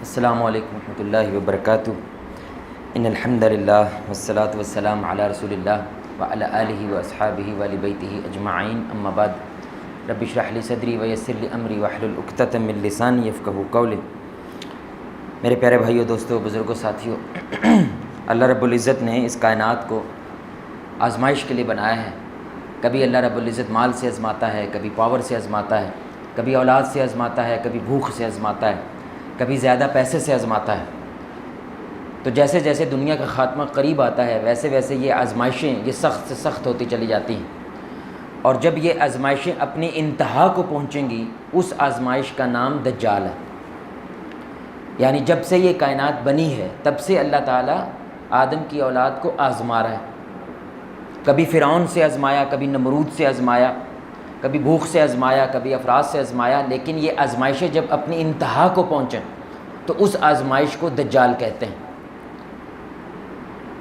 السلام علیکم ورحمۃ اللہ وبرکاتہ۔ ان الحمد للہ والصلاۃ والسلام علی رسول اللہ وعلی آلہ واصحابہ وآل بیتہ اجمعین، اما بعد رب اشرح لی صدری ویسر لی امری واحلل عقدۃ من لسانی یفقہوا قولی۔ میرے پیارے بھائیو، دوستو، بزرگوں، ساتھیو، اللہ رب العزت نے اس کائنات کو آزمائش کے لیے بنایا ہے۔ کبھی اللہ رب العزت مال سے آزماتا ہے، کبھی پاور سے آزماتا ہے، کبھی اولاد سے آزماتا ہے، کبھی بھوک سے آزماتا ہے، کبھی زیادہ پیسے سے آزماتا ہے۔ تو جیسے جیسے دنیا کا خاتمہ قریب آتا ہے ویسے ویسے یہ آزمائشیں یہ سخت سے سخت ہوتی چلی جاتی ہیں، اور جب یہ آزمائشیں اپنی انتہا کو پہنچیں گی اس آزمائش کا نام دجال ہے۔ یعنی جب سے یہ کائنات بنی ہے تب سے اللہ تعالیٰ آدم کی اولاد کو آزما رہا ہے۔ کبھی فرعون سے آزمایا، کبھی نمرود سے آزمایا، کبھی بھوک سے آزمایا، کبھی افراز سے آزمایا، لیکن یہ آزمائشیں جب اپنی انتہا کو پہنچیں تو اس آزمائش کو دجال کہتے ہیں۔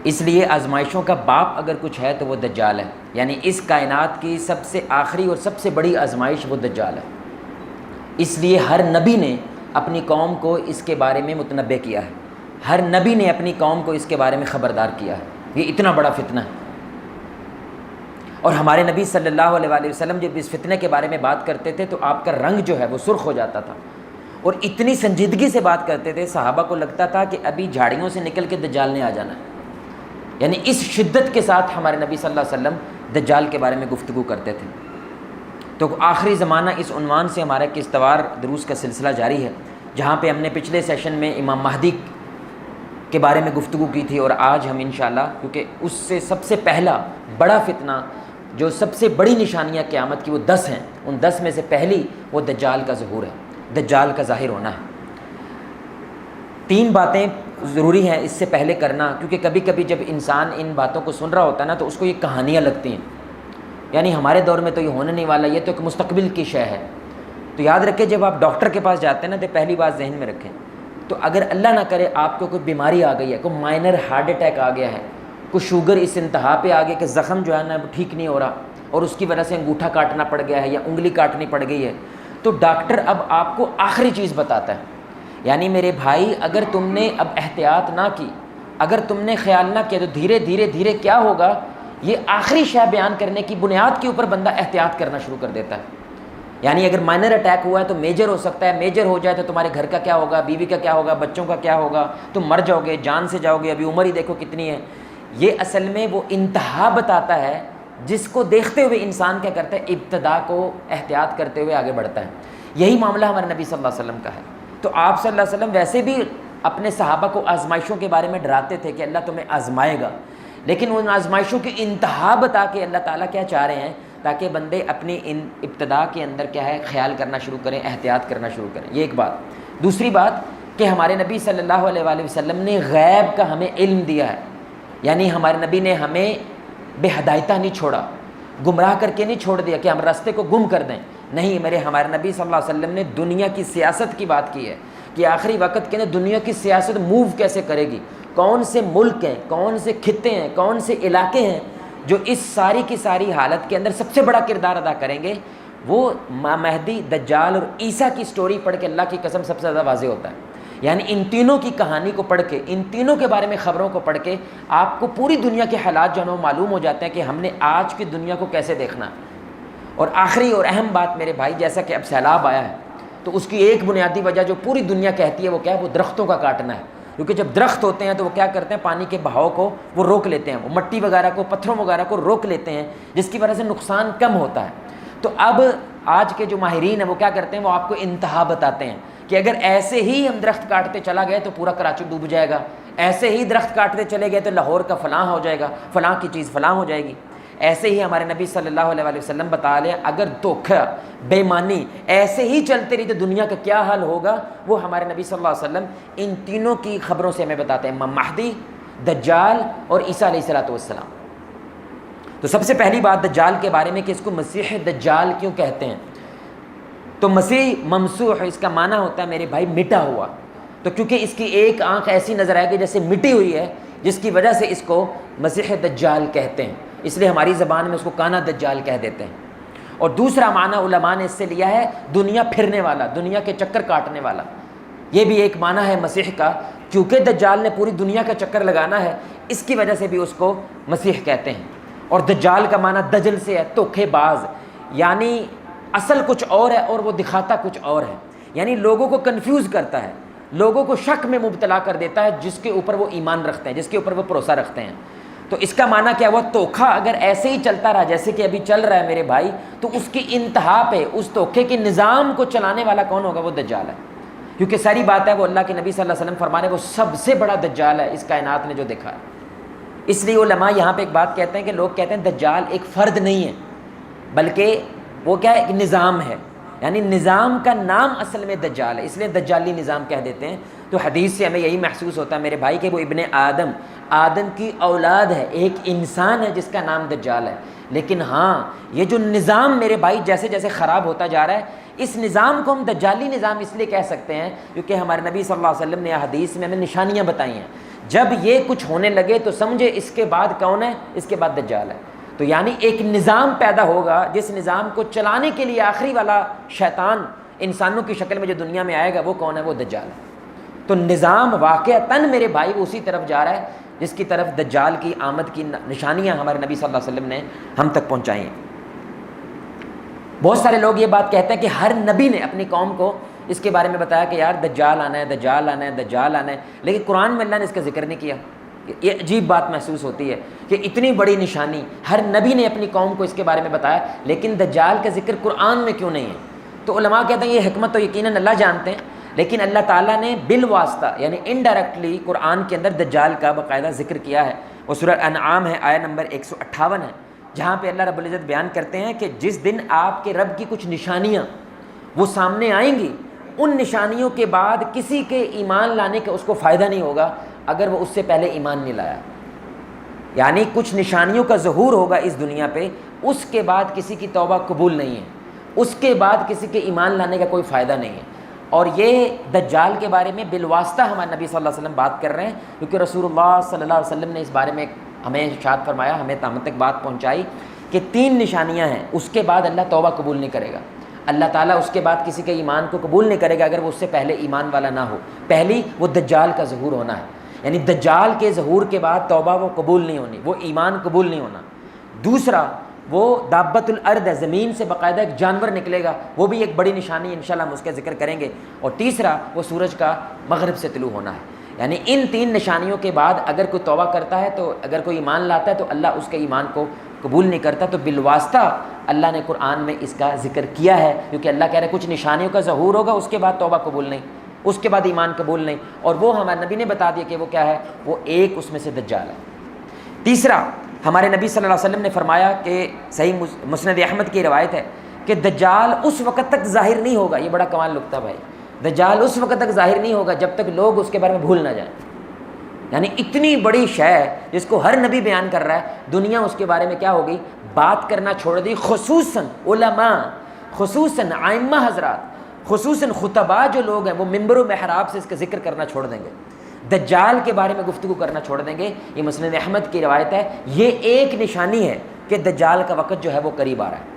اس لیے آزمائشوں کا باپ اگر کچھ ہے تو وہ دجال ہے، یعنی اس کائنات کی سب سے آخری اور سب سے بڑی آزمائش وہ دجال ہے۔ اس لیے ہر نبی نے اپنی قوم کو اس کے بارے میں متنبع کیا ہے، ہر نبی نے اپنی قوم کو اس کے بارے میں خبردار کیا ہے، یہ اتنا بڑا فتنہ ہے۔ اور ہمارے نبی صلی اللہ علیہ وآلہ وسلم جب اس فتنے کے بارے میں بات کرتے تھے تو آپ کا رنگ جو ہے وہ سرخ ہو جاتا تھا، اور اتنی سنجیدگی سے بات کرتے تھے صحابہ کو لگتا تھا کہ ابھی جھاڑیوں سے نکل کے دجال نے آ جانا ہے۔ یعنی اس شدت کے ساتھ ہمارے نبی صلی اللہ علیہ وسلم دجال کے بارے میں گفتگو کرتے تھے۔ تو آخری زمانہ اس عنوان سے ہمارا قسطوار دروس کا سلسلہ جاری ہے، جہاں پہ ہم نے پچھلے سیشن میں امام مہدی کے بارے میں گفتگو کی تھی، اور آج ہم انشاءاللہ، کیونکہ اس سے سب سے پہلا بڑا فتنہ جو سب سے بڑی نشانیاں قیامت کی وہ 10 ہیں، ان 10 میں سے پہلی وہ دجال کا ظہور ہے، دجال کا ظاہر ہونا ہے۔ 3 باتیں ضروری ہیں اس سے پہلے کرنا، کیونکہ کبھی کبھی جب انسان ان باتوں کو سن رہا ہوتا ہے نا تو اس کو یہ کہانیاں لگتی ہیں، یعنی ہمارے دور میں تو یہ ہونے نہیں والا، یہ تو ایک مستقبل کی شے ہے۔ تو یاد رکھیں جب آپ ڈاکٹر کے پاس جاتے ہیں نا تو پہلی بات ذہن میں رکھیں، تو اگر اللہ نہ کرے آپ کو کوئی بیماری آ گئی ہے، کوئی مائنر ہارٹ اٹیک آ گیا ہے، کوئی شوگر اس انتہا پہ آ گیا کہ زخم جو ہے نا وہ ٹھیک نہیں ہو رہا اور اس کی وجہ سے انگوٹھا کاٹنا پڑ گیا ہے یا انگلی کاٹنی پڑ گئی ہے، تو ڈاکٹر اب آپ کو آخری چیز بتاتا ہے، یعنی میرے بھائی اگر تم نے اب احتیاط نہ کی، اگر تم نے خیال نہ کیا تو دھیرے دھیرے دھیرے کیا ہوگا، یہ آخری شے بیان کرنے کی بنیاد کے اوپر بندہ احتیاط کرنا شروع کر دیتا ہے۔ یعنی اگر مائنر اٹیک ہوا ہے تو میجر ہو سکتا ہے، میجر ہو جائے تو تمہارے گھر کا کیا ہوگا، بیوی کا کیا ہوگا، بچوں کا کیا ہوگا، تم مر جاؤ گے، جان سے جاؤ گے، ابھی عمر ہی دیکھو کتنی ہے۔ یہ اصل میں وہ انتہا بتاتا ہے جس کو دیکھتے ہوئے انسان کیا کرتا ہے، ابتدا کو احتیاط کرتے ہوئے آگے بڑھتا ہے۔ یہی معاملہ ہمارے نبی صلی اللہ علیہ وسلم کا ہے۔ تو آپ صلی اللہ علیہ وسلم ویسے بھی اپنے صحابہ کو آزمائشوں کے بارے میں ڈراتے تھے کہ اللہ تمہیں آزمائے گا، لیکن ان آزمائشوں کی انتہا بتا کے اللہ تعالیٰ کیا چاہ رہے ہیں، تاکہ بندے اپنی ان ابتدا کے اندر کیا ہے خیال کرنا شروع کریں، احتیاط کرنا شروع کریں۔ یہ ایک بات۔ دوسری بات کہ ہمارے نبی صلی اللہ علیہ وآلہ وسلم نے غیب کا ہمیں علم دیا ہے، یعنی ہمارے نبی نے ہمیں بے ہدایتہ نہیں چھوڑا، گمراہ کر کے نہیں چھوڑ دیا کہ ہم راستے کو گم کر دیں، نہیں، ہمارے نبی صلی اللہ علیہ وسلم نے دنیا کی سیاست کی بات کی ہے کہ آخری وقت کے اندر دنیا کی سیاست موو کیسے کرے گی، کون سے ملک ہیں، کون سے خطے ہیں، کون سے علاقے ہیں جو اس ساری کی ساری حالت کے اندر سب سے بڑا کردار ادا کریں گے۔ وہ مہدی، دجال اور عیسیٰ کی سٹوری پڑھ کے اللہ کی قسم سب سے زیادہ واضح ہوتا ہے۔ یعنی ان تینوں کی کہانی کو پڑھ کے، ان تینوں کے بارے میں خبروں کو پڑھ کے آپ کو پوری دنیا کے حالات جو ہے وہ معلوم ہو جاتے ہیں کہ ہم نے آج کی دنیا کو کیسے دیکھنا ہے۔ اور آخری اور اہم بات میرے بھائی، جیسا کہ اب سیلاب آیا ہے تو اس کی ایک بنیادی وجہ جو پوری دنیا کہتی ہے وہ کیا ہے، وہ درختوں کا کاٹنا ہے، کیونکہ جب درخت ہوتے ہیں تو وہ کیا کرتے ہیں، پانی کے بہاؤ کو وہ روک لیتے ہیں، وہ مٹی وغیرہ کو، پتھروں وغیرہ کو روک لیتے ہیں، جس کی وجہ سے نقصان کم ہوتا ہے۔ تو اب آج کے جو ماہرین ہیں وہ کیا کرتے ہیں، وہ آپ کو انتہا بتاتے ہیں کہ اگر ایسے ہی ہم درخت کاٹتے چلا گئے تو پورا کراچی ڈوب جائے گا، ایسے ہی درخت کاٹتے چلے گئے تو لاہور کا فلاں ہو جائے گا، فلاں کی چیز فلاں ہو جائے گی۔ ایسے ہی ہمارے نبی صلی اللہ علیہ وآلہ وسلم بتا لیں، اگر دھوکہ، بے ایمانی ایسے ہی چلتے رہی تو دنیا کا کیا حال ہوگا، وہ ہمارے نبی صلی اللہ علیہ وسلم ان تینوں کی خبروں سے ہمیں بتاتے ہیں، امام مہدی، دجال اور عیسیٰ علیہ السلام۔ تو سب سے پہلی بات دجال کے بارے میں کہ اس کو مسیح دجال کیوں کہتے ہیں، تو مسیح ممسوح اس کا معنی ہوتا ہے میرے بھائی مٹا ہوا، تو کیونکہ اس کی ایک آنکھ ایسی نظر آئے گی جیسے مٹی ہوئی ہے، جس کی وجہ سے اس کو مسیح دجال کہتے ہیں، اس لیے ہماری زبان میں اس کو کانا دجال کہہ دیتے ہیں۔ اور دوسرا معنی علماء نے اس سے لیا ہے دنیا پھرنے والا، دنیا کے چکر کاٹنے والا، یہ بھی ایک معنی ہے مسیح کا، کیونکہ دجال نے پوری دنیا کا چکر لگانا ہے، اس کی وجہ سے بھی اس کو مسیح کہتے ہیں۔ اور دجال کا معنی دجل سے ہے، دھوکے باز، یعنی اصل کچھ اور ہے اور وہ دکھاتا کچھ اور ہے، یعنی لوگوں کو کنفیوز کرتا ہے، لوگوں کو شک میں مبتلا کر دیتا ہے جس کے اوپر وہ ایمان رکھتے ہیں، جس کے اوپر وہ بھروسہ رکھتے ہیں۔ تو اس کا معنی کیا ہوا؟ دھوکھا اگر ایسے ہی چلتا رہا جیسے کہ ابھی چل رہا ہے میرے بھائی، تو اس کی انتہا پہ اس دھوکے کے نظام کو چلانے والا کون ہوگا؟ وہ دجال ہے، کیونکہ ساری بات ہے وہ اللہ کے نبی صلی اللہ علیہ وسلم فرما رہے ہیں وہ سب سے بڑا دجال ہے اس کائنات نے جو دیکھا ہے۔ اس لیے علماء یہاں پہ ایک بات کہتے ہیں کہ لوگ کہتے ہیں دجال ایک فرد نہیں ہے بلکہ وہ کیا ہے؟ ایک نظام ہے، یعنی نظام کا نام اصل میں دجال ہے، اس لیے دجالی نظام کہہ دیتے ہیں۔ تو حدیث سے ہمیں یہی محسوس ہوتا ہے میرے بھائی کہ وہ ابن آدم، آدم کی اولاد ہے، ایک انسان ہے جس کا نام دجال ہے۔ لیکن ہاں یہ جو نظام میرے بھائی جیسے جیسے خراب ہوتا جا رہا ہے، اس نظام کو ہم دجالی نظام اس لیے کہہ سکتے ہیں کیونکہ ہمارے نبی صلی اللہ علیہ وسلم نے حدیث میں ہمیں نشانیاں بتائی ہیں، جب یہ کچھ ہونے لگے تو سمجھے اس کے بعد کون ہے؟ اس کے بعد دجال ہے۔ تو یعنی ایک نظام پیدا ہوگا جس نظام کو چلانے کے لیے آخری والا شیطان انسانوں کی شکل میں جو دنیا میں آئے گا وہ کون ہے؟ وہ دجال ہے۔ تو نظام واقعتاً میرے بھائی وہ اسی طرف جا رہا ہے جس کی طرف دجال کی آمد کی نشانیاں ہمارے نبی صلی اللہ علیہ وسلم نے ہم تک پہنچائی ہیں۔ بہت سارے لوگ یہ بات کہتے ہیں کہ ہر نبی نے اپنی قوم کو اس کے بارے میں بتایا کہ یار دجال آنا ہے، دجال آنا ہے، دجال آنا ہے، لیکن قرآن میں اللہ نے اس کا ذکر نہیں کیا۔ یہ عجیب بات محسوس ہوتی ہے کہ اتنی بڑی نشانی ہر نبی نے اپنی قوم کو اس کے بارے میں بتایا، لیکن دجال کا ذکر قرآن میں کیوں نہیں ہے؟ تو علماء کہتے ہیں یہ حکمت تو یقیناً اللہ جانتے ہیں، لیکن اللہ تعالیٰ نے بالواسطہ یعنی انڈائریکٹلی قرآن کے اندر دجال کا باقاعدہ ذکر کیا ہے۔ وہ سورہ انعام ہے، آیت نمبر 158 ہے، جہاں پہ اللہ رب العزت بیان کرتے ہیں کہ جس دن آپ کے رب کی کچھ نشانیاں وہ سامنے آئیں گی، ان نشانیوں کے بعد کسی کے ایمان لانے کا اس کو فائدہ نہیں ہوگا اگر وہ اس سے پہلے ایمان نہیں لایا۔ یعنی کچھ نشانیوں کا ظہور ہوگا اس دنیا پہ، اس کے بعد کسی کی توبہ قبول نہیں ہے، اس کے بعد کسی کے ایمان لانے کا کوئی فائدہ نہیں ہے۔ اور یہ دجال کے بارے میں بالواسطہ ہمارے نبی صلی اللہ علیہ وسلم بات کر رہے ہیں، کیونکہ رسول اللہ صلی اللہ علیہ وسلم نے اس بارے میں ہمیں ارشاد فرمایا، ہمیں ہم تک بات پہنچائی کہ 3 نشانیاں ہیں، اس کے بعد اللہ توبہ قبول نہیں کرے گا۔ اللہ تعالیٰ اس کے بعد کسی کے ایمان کو قبول نہیں کرے گا اگر وہ اس سے پہلے ایمان والا نہ ہو۔ پہلی وہ دجال کا ظہور ہونا ہے، یعنی دجال کے ظہور کے بعد توبہ وہ قبول نہیں ہونی، وہ ایمان قبول نہیں ہونا۔ دوسرا وہ دابت الارض ہے، زمین سے باقاعدہ ایک جانور نکلے گا، وہ بھی ایک بڑی نشانی ہے، انشاءاللہ ہم اس کا ذکر کریں گے۔ اور تیسرا وہ سورج کا مغرب سے طلوع ہونا ہے۔ یعنی ان 3 نشانیوں کے بعد اگر کوئی توبہ کرتا ہے، تو اگر کوئی ایمان لاتا ہے تو اللہ اس کے ایمان کو قبول نہیں کرتا۔ تو بالواسطہ اللہ نے قرآن میں اس کا ذکر کیا ہے، کیونکہ اللہ کہہ رہے ہیں کچھ نشانیوں کا ظہور ہوگا، اس کے بعد توبہ قبول نہیں، اس کے بعد ایمان قبول نہیں، اور وہ ہمارے نبی نے بتا دیا کہ وہ کیا ہے، وہ ایک اس میں سے دجال ہے۔ تیسرا ہمارے نبی صلی اللہ علیہ وسلم نے فرمایا کہ صحیح مسند احمد کی روایت ہے کہ دجال اس وقت تک ظاہر نہیں ہوگا، یہ بڑا کمال نکتہ بھائی، دجال اس وقت تک ظاہر نہیں ہوگا جب تک لوگ اس کے بارے میں بھول نہ جائیں۔ یعنی اتنی بڑی شے جس کو ہر نبی بیان کر رہا ہے، دنیا اس کے بارے میں کیا ہوگی؟ بات کرنا چھوڑ دی، خصوصاً علماء، خصوصاً ائمہ حضرات، خصوصاً خطباء جو لوگ ہیں وہ ممبر و محراب سے اس کا ذکر کرنا چھوڑ دیں گے، دجال کے بارے میں گفتگو کرنا چھوڑ دیں گے۔ یہ مسند احمد کی روایت ہے، یہ ایک نشانی ہے کہ دجال کا وقت جو ہے وہ قریب آ رہا ہے۔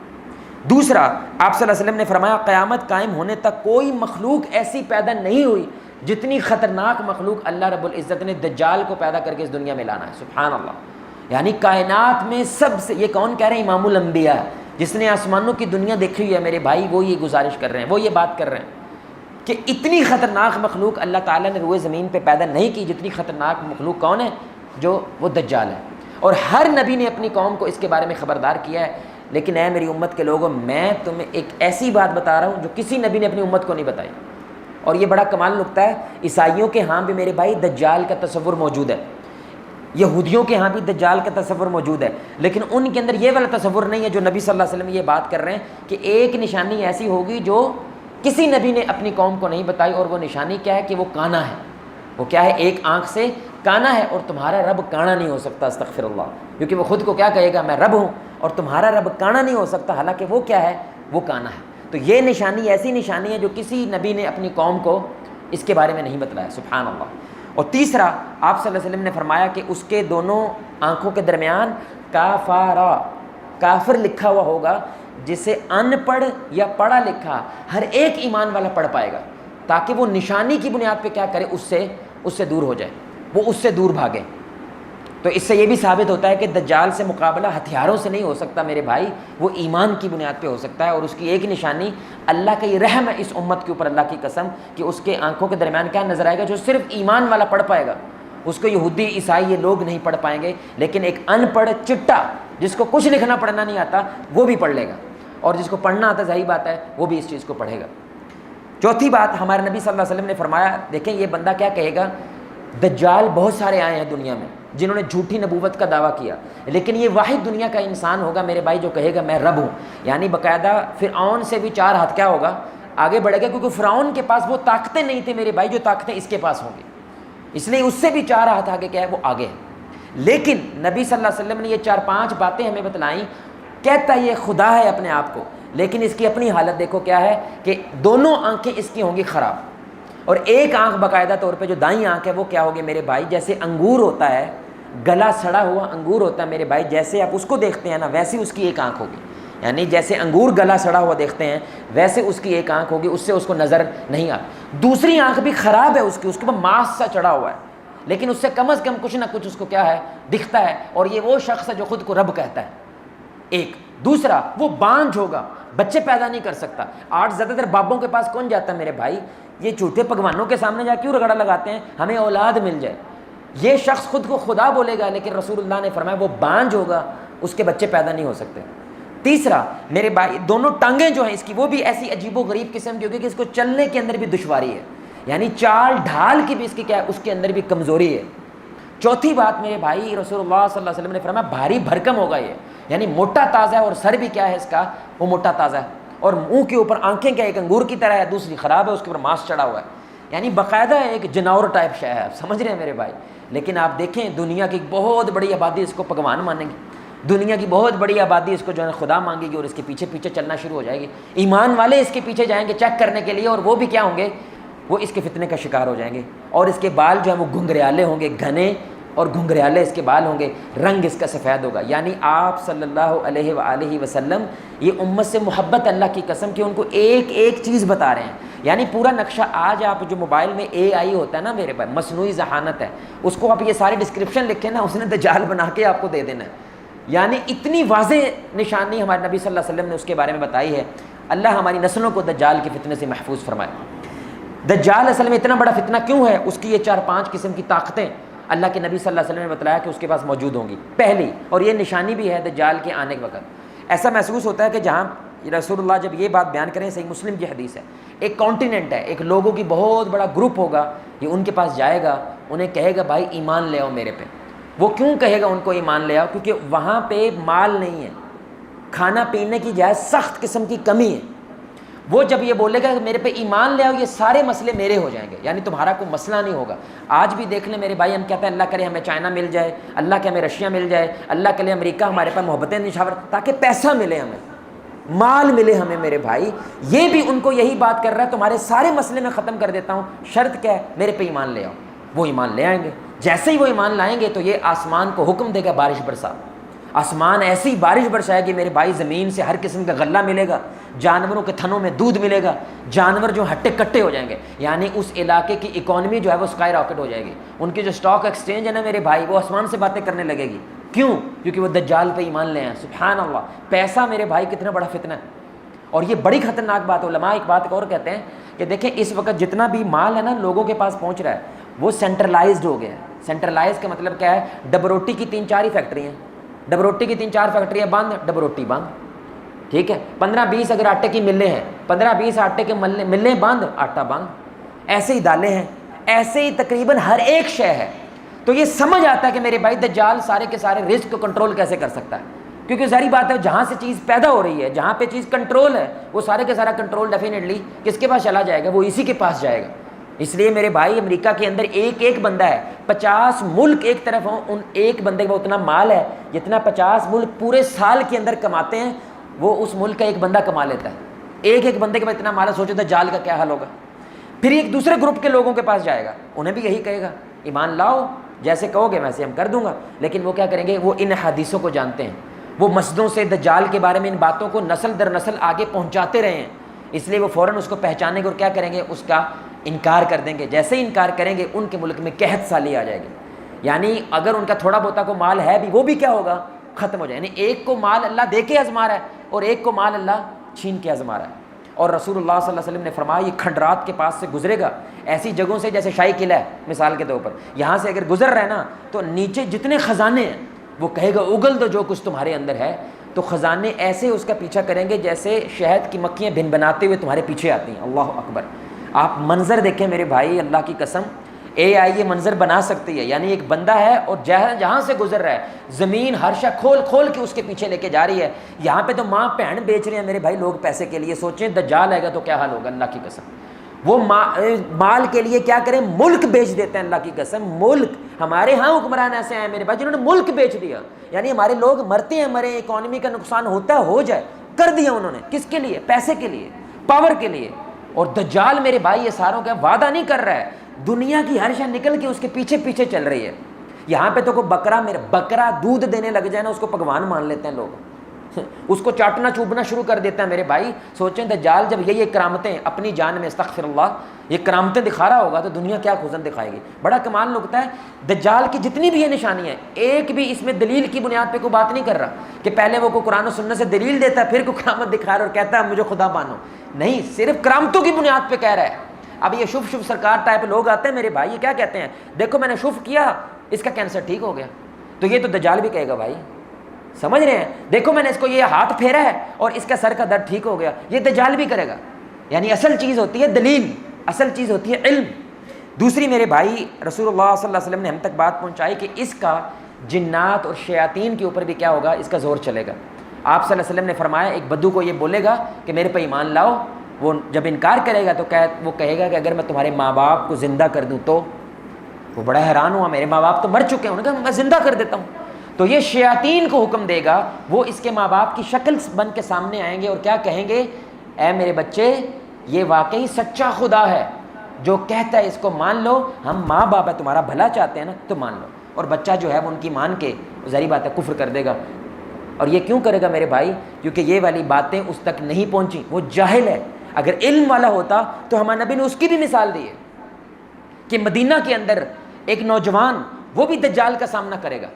دوسرا آپ صلی اللہ علیہ وسلم نے فرمایا قیامت قائم ہونے تک کوئی مخلوق ایسی پیدا نہیں ہوئی جتنی خطرناک مخلوق اللہ رب العزت نے دجال کو پیدا کر کے اس دنیا میں لانا ہے۔ سبحان اللہ، یعنی کائنات میں سب سے، یہ کون کہہ رہے ہیں؟ امام الانبیاء، جس نے آسمانوں کی دنیا دیکھی ہوئی ہے میرے بھائی، وہ یہ گزارش کر رہے ہیں، وہ یہ بات کر رہے ہیں کہ اتنی خطرناک مخلوق اللہ تعالیٰ نے روئے زمین پہ پیدا نہیں کی جتنی خطرناک مخلوق کون ہے؟ جو وہ دجال ہے۔ اور ہر نبی نے اپنی قوم کو اس کے بارے میں خبردار کیا ہے، لیکن اے میری امت کے لوگوں، میں تمہیں ایک ایسی بات بتا رہا ہوں جو کسی نبی نے اپنی امت کو نہیں بتائی۔ اور یہ بڑا کمال نکتہ ہے، عیسائیوں کے ہاں بھی میرے بھائی دجال کا تصور موجود ہے، یہودیوں کے ہاں بھی دجال کا تصور موجود ہے، لیکن ان کے اندر یہ والا تصور نہیں ہے جو نبی صلی اللہ علیہ وسلم یہ بات کر رہے ہیں کہ ایک نشانی ایسی ہوگی جو کسی نبی نے اپنی قوم کو نہیں بتائی، اور وہ نشانی کیا ہے کہ وہ کانا ہے۔ وہ کیا ہے؟ ایک آنکھ سے کانا ہے، اور تمہارا رب کانا نہیں ہو سکتا، استغفر اللہ، کیونکہ وہ خود کو کیا کہے گا؟ میں رب ہوں، اور تمہارا رب کانا نہیں ہو سکتا، حالانکہ وہ کیا ہے؟ وہ کانا ہے۔ تو یہ نشانی ایسی نشانی ہے جو کسی نبی نے اپنی قوم کو اس کے بارے میں نہیں بتلایا، سبحان اللہ۔ اور تیسرا آپ صلی اللہ علیہ وسلم نے فرمایا کہ اس کے دونوں آنکھوں کے درمیان کافارا، کافر لکھا ہوا ہوگا، جسے ان پڑھ یا پڑھا لکھا ہر ایک ایمان والا پڑھ پائے گا۔ تاکہ وہ نشانی کی بنیاد پہ کیا کرے، اس سے دور ہو جائے، وہ اس سے دور بھاگے۔ تو اس سے یہ بھی ثابت ہوتا ہے کہ دجال سے مقابلہ ہتھیاروں سے نہیں ہو سکتا میرے بھائی، وہ ایمان کی بنیاد پہ ہو سکتا ہے۔ اور اس کی ایک نشانی اللہ کا یہ رحم ہے اس امت کے اوپر، اللہ کی قسم، کہ اس کے آنکھوں کے درمیان کیا نظر آئے گا، جو صرف ایمان والا پڑھ پائے گا، اس کو یہودی عیسائی یہ لوگ نہیں پڑھ پائیں گے، لیکن ایک ان پڑھ چٹا جس کو کچھ لکھنا پڑھنا نہیں آتا وہ بھی پڑھ لے گا، اور جس کو پڑھنا آتا ظاہر بات ہے وہ بھی اس چیز کو پڑھے گا۔ چوتھی بات، ہمارے نبی صلی اللہ علیہ وسلم نے فرمایا، دیکھیں یہ بندہ کیا کہے گا، دجال بہت سارے آئے ہیں دنیا میں جنہوں نے جھوٹی نبوت کا دعویٰ کیا، لیکن یہ واحد دنیا کا انسان ہوگا میرے بھائی جو کہے گا میں رب ہوں، یعنی باقاعدہ فرعون سے بھی 4 ہاتھ کیا ہوگا، آگے بڑھے گا، کیونکہ فرعون کے پاس وہ طاقتیں نہیں تھے میرے بھائی جو طاقتیں اس کے پاس ہوں گی، اس لیے اس سے بھی 4 ہاتھ آگے کیا ہے، وہ آگے ہے۔ لیکن نبی صلی اللہ علیہ وسلم نے یہ 4-5 باتیں ہمیں بتلائیں، کہتا یہ خدا ہے اپنے آپ کو، لیکن اس کی اپنی حالت دیکھو کیا ہے کہ دونوں آنکھیں اس کی ہوں گی خراب، اور ایک آنکھ باقاعدہ طور پہ جو دائیں آنکھ ہے وہ کیا ہوگی میرے بھائی، جیسے انگور ہوتا ہے، گلا سڑا ہوا انگور ہوتا ہے میرے بھائی، جیسے آپ اس کو دیکھتے ہیں نا ویسے اس کی ایک آنکھ ہوگی، یعنی جیسے انگور گلا سڑا ہوا دیکھتے ہیں ویسے اس کی ایک آنکھ ہوگی، اس سے اس کو نظر نہیں آتی۔ دوسری آنکھ بھی خراب ہے اس کے اوپر ماس سا چڑھا ہوا ہے، لیکن اس سے کم از کم کچھ نہ کچھ اس کو کیا ہے، دکھتا ہے، اور یہ وہ شخص ہے جو خود کو رب کہتا ہے۔ ایک دوسرا، وہ بانجھ ہوگا، بچے پیدا نہیں کر سکتا۔ آج زیادہ تر بابوں کے پاس کون جاتا ہے میرے بھائی، یہ جھوٹے پکوانوں کے سامنے جا کیوں رگڑا لگاتے ہیں، ہمیں اولاد مل جائے۔ یہ شخص خود کو خدا بولے گا، لیکن رسول اللہ نے فرمایا وہ بانجھ ہوگا، اس کے بچے پیدا نہیں ہو سکتے۔ تیسرا میرے بھائی، دونوں ٹانگیں جو ہیں اس کی وہ بھی ایسی عجیب و غریب قسم کی ہوگی کہ اس کو چلنے کے اندر بھی دشواری ہے، یعنی چال ڈھال کی بھی اس کی کیا ہے، اس کے اندر بھی کمزوری ہے۔ چوتھی بات میرے بھائی، رسول اللہ صلی اللہ علیہ وسلم نے فرمایا بھاری بھرکم ہوگا یہ، یعنی موٹا تازہ ہے، اور سر بھی کیا ہے اس کا، وہ موٹا تازہ ہے، اور منہ کے اوپر آنکھیں کیا ایک انگور کی طرح ہے، دوسری خراب ہے، اس کے اوپر ماس چڑھا ہوا ہے، یعنی باقاعدہ ایک جناور ٹائپ شے ہے، آپ سمجھ رہے ہیں میرے بھائی۔ لیکن آپ دیکھیں دنیا کی بہت بڑی آبادی اس کو بھگوان مانیں گی، دنیا کی بہت بڑی آبادی اس کو جو ہے خدا مانگے گی، اور اس کے پیچھے پیچھے چلنا شروع ہو جائے گی۔ ایمان والے اس کے پیچھے جائیں گے چیک کرنے کے لیے، اور وہ بھی کیا ہوں گے، وہ اس کے فتنے کا شکار ہو جائیں گے، اور اس کے بال جو ہیں وہ گھنگریالے ہوں گے، گھنے اور گھنگریالے اس کے بال ہوں گے، رنگ اس کا سفید ہوگا۔ یعنی آپ صلی اللہ علیہ وآلہ وسلم یہ امت سے محبت اللہ کی قسم کی ان کو ایک ایک چیز بتا رہے ہیں، یعنی پورا نقشہ۔ آج آپ جو موبائل میں AI ہوتا ہے نا میرے بھائی، مصنوعی ذہانت ہے، اس کو آپ یہ سارے ڈسکرپشن لکھیں نا، اس نے دجال بنا کے آپ کو دے دینا ہے، یعنی اتنی واضح نشانی ہمارے نبی صلی اللہ علیہ وسلم نے اس کے بارے میں بتائی ہے۔ اللہ ہماری نسلوں کو دجال کے فتنے سے محفوظ فرمائے۔ دجال اصل میں اتنا بڑا فتنہ کیوں ہے، اس کی یہ 4-5 قسم کی طاقتیں اللہ کے نبی صلی اللہ علیہ وسلم نے بتلایا کہ اس کے پاس موجود ہوں گی۔ پہلی، اور یہ نشانی بھی ہے دجال کے آنے کے وقت، ایسا محسوس ہوتا ہے کہ جہاں رسول اللہ جب یہ بات بیان کریں، صحیح مسلم کی حدیث ہے، ایک کانٹیننٹ ہے، ایک لوگوں کی بہت بڑا گروپ ہوگا، یہ ان کے پاس جائے گا، انہیں کہے گا بھائی ایمان لے آؤ میرے پہ۔ وہ کیوں کہے گا ان کو ایمان لے آؤ؟ کیونکہ وہاں پہ مال نہیں ہے، کھانا پینے کی جائے سخت قسم کی کمی ہے۔ وہ جب یہ بولے گا کہ میرے پہ ایمان لے آؤ، یہ سارے مسئلے میرے ہو جائیں گے، یعنی تمہارا کوئی مسئلہ نہیں ہوگا۔ آج بھی دیکھ لیں میرے بھائی، ہم کہتے ہیں اللہ کرے ہمیں چائنا مل جائے، اللہ کے ہمیں رشیا مل جائے، اللہ کے لیے امریکہ ہمارے پاس محبتیں نشاور، تاکہ پیسہ ملے، ہمیں مال ملے ہمیں میرے بھائی۔ یہ بھی ان کو یہی بات کر رہا ہے، تمہارے سارے مسئلے میں ختم کر دیتا ہوں، شرط کیا ہے، میرے پہ ایمان لے آؤ۔ وہ ایمان لے آئیں گے، جیسے ہی وہ ایمان لائیں گے تو یہ آسمان کو حکم دے گا بارش برسا، آسمان ایسی بارش برسائے گی میرے بھائی، زمین سے ہر قسم کا غلہ ملے گا، جانوروں کے تھنوں میں دودھ ملے گا، جانور جو ہٹے کٹے ہو جائیں گے، یعنی اس علاقے کی اکانومی جو ہے وہ اسکائی راکٹ ہو جائے گی، ان کی جو اسٹاک ایکسچینج ہے نا میرے بھائی، وہ آسمان سے باتیں کرنے لگے گی۔ کیوں؟ کیونکہ وہ دجال پہ ایمان لے ہیں۔ سبحان اللہ، پیسہ میرے بھائی کتنا بڑا فتنہ ہے، اور یہ بڑی خطرناک بات ہے۔ علماء ایک بات اور کہتے ہیں کہ دیکھیں اس وقت جتنا بھی مال ہے نا لوگوں کے پاس پہنچ رہا ہے، وہ سینٹرلائزڈ ہو گیا ہے۔ سینٹرلائز کا مطلب کیا ہے؟ ڈب روٹی کی 3-4 ہی فیکٹری ہیں، ڈب روٹی کی 3-4 فیکٹریاں بند، ڈب روٹی بند، ٹھیک ہے۔ 15-20 اگر آٹے کی ملیں ہیں، 15-20 آٹے کے ملیں بند، آٹا بند، ایسے ہی دالیں ہیں، ایسے ہی تقریباً ہر ایک شے ہے۔ تو یہ سمجھ آتا ہے کہ میرے بھائی دجال سارے کے سارے رزق کو کنٹرول کیسے کر سکتا ہے، کیونکہ ظاہری بات ہے جہاں سے چیز پیدا ہو رہی ہے، جہاں پہ چیز کنٹرول ہے، وہ سارے کا سارا کنٹرول ڈیفینیٹلی کس کے پاس چلا جائے گا؟ وہ اسی کے پاس جائے گا۔ اس لیے میرے بھائی امریکہ کے اندر ایک ایک بندہ ہے، 50 ملک ایک طرف ہوں، ان ایک بندے کا اتنا مال ہے جتنا 50 ملک پورے سال کے اندر کماتے ہیں، وہ اس ملک کا ایک بندہ کما لیتا ہے۔ ایک ایک بندے کے پاس اتنا مال ہے، سوچو دجال کا کیا حال ہوگا۔ پھر ایک دوسرے گروپ کے لوگوں کے پاس جائے گا، انہیں بھی یہی کہے گا ایمان لاؤ، جیسے کہو گے ویسے ہم کر دوں گا، لیکن وہ کیا کریں گے؟ وہ ان حدیثوں کو جانتے ہیں، وہ مسجدوں سے دجال کے بارے میں ان باتوں کو نسل در نسل آگے پہنچاتے رہے ہیں، اس لیے وہ فوراً اس کو پہچانیں گے اور کیا کریں گے؟ اس کا انکار کر دیں گے. جیسے ہی انکار کریں گے ان کے ملک میں قحط سالی آ جائے گی. یعنی اگر ان کا تھوڑا بہت کو مال ہے بھی وہ بھی کیا ہوگا؟ ختم ہو جائے. یعنی ایک کو مال اللہ دے کے آزما رہا ہے اور ایک کو مال اللہ چھین کے آزما رہا ہے. اور رسول اللہ صلی اللہ علیہ وسلم نے فرمایا یہ کھنڈرات کے پاس سے گزرے گا ایسی جگہوں سے جیسے شاہی قلعہ ہے مثال کے طور پر, یہاں سے اگر گزر رہا ہے نا تو نیچے جتنے خزانے ہیں وہ کہے گا اگل دو جو کچھ تمہارے اندر ہے. تو خزانے ایسے اس کا پیچھا کریں گے جیسے شہد کی مکھیاں بن بناتے ہوئے تمہارے پیچھے آتی ہیں. اللہ اکبر. آپ منظر دیکھیں میرے بھائی, اللہ کی قسم اے آئی یہ منظر بنا سکتی ہے. یعنی ایک بندہ ہے اور جہاں سے گزر رہا ہے زمین ہر شے کھول کھول کے اس کے پیچھے لے کے جا رہی ہے. یہاں پہ تو ماں بہن بیچ رہے ہیں میرے بھائی لوگ پیسے کے لیے. سوچیں دجال آئے گا تو کیا حال ہوگا. اللہ کی قسم وہ مال کے لیے کیا کریں, ملک بیچ دیتے ہیں. اللہ کی قسم ملک. ہمارے ہاں حکمران ایسے ہیں میرے بھائی جنہوں نے ملک بیچ دیا. یعنی ہمارے لوگ مرتے ہیں مرے, اکانومی کا نقصان ہوتا ہے ہو جائے, کر دیا انہوں نے. کس کے لیے؟ پیسے کے لیے, پاور کے لیے. اور دجال میرے بھائی یہ ساروں کا وعدہ نہیں کر رہا ہے, دنیا کی ہر شے نکل کے اس کے پیچھے پیچھے چل رہی ہے. یہاں پہ تو کوئی بکرا دودھ دینے لگ جائے نا اس کو بھگوان مان لیتے ہیں لوگ, اس کو چاٹنا چوبنا شروع کر دیتا ہے میرے بھائی. سوچیں دجال جب یہ کرامتیں اپنی جان میں استغفر اللہ یہ کرامتیں دکھا رہا ہوگا تو دنیا کیا خزن دکھائے گی. بڑا کمال لگتا ہے دجال کی جتنی بھی یہ نشانی ہے ایک بھی اس میں دلیل کی بنیاد پہ کوئی بات نہیں کر رہا کہ پہلے وہ کوئی قرآن و سنت سے دلیل دیتا ہے پھر کوئی کرامت دکھا رہا اور کہتا ہے مجھے خدا مانو. نہیں, صرف کرامتوں کی بنیاد پہ کہہ رہا ہے. اب یہ شف سرکار ٹائپ لوگ آتے ہیں میرے بھائی, یہ کیا کہتے ہیں دیکھو میں نے شف کیا اس کا کینسر ٹھیک ہو گیا. تو یہ تو دجال بھی کہے گا بھائی, سمجھ رہے ہیں, دیکھو میں نے اس کو یہ ہاتھ پھیرا ہے اور اس کا سر کا درد ٹھیک ہو گیا. یہ دجال بھی کرے گا. یعنی اصل چیز ہوتی ہے دلیل, اصل چیز ہوتی ہے علم. دوسری میرے بھائی رسول اللہ صلی اللہ علیہ وسلم نے ہم تک بات پہنچائی کہ اس کا جنات اور شیاطین کے اوپر بھی کیا ہوگا, اس کا زور چلے گا. آپ صلی اللہ علیہ وسلم نے فرمایا ایک بدو کو یہ بولے گا کہ میرے پہ ایمان لاؤ, وہ جب انکار کرے گا تو وہ کہے گا کہ اگر میں تمہارے ماں باپ کو زندہ کر دوں تو. وہ بڑا حیران ہوا, میرے ماں باپ تو مر چکے ہیں. انہوں نے کہا میں زندہ کر دیتا ہوں. تو یہ شیاطین کو حکم دے گا, وہ اس کے ماں باپ کی شکل بن کے سامنے آئیں گے اور کیا کہیں گے, اے میرے بچے یہ واقعی سچا خدا ہے جو کہتا ہے اس کو مان لو, ہم ماں باپ ہے تمہارا بھلا چاہتے ہیں نا تو مان لو. اور بچہ جو ہے وہ ان کی مان کے ظاہری بات ہے کفر کر دے گا. اور یہ کیوں کرے گا میرے بھائی, کیونکہ یہ والی باتیں اس تک نہیں پہنچی, وہ جاہل ہے. اگر علم والا ہوتا تو ہمارے نبی نے اس کی بھی مثال دی ہے کہ مدینہ کے اندر ایک نوجوان وہ بھی دجال کا سامنا کرے گا,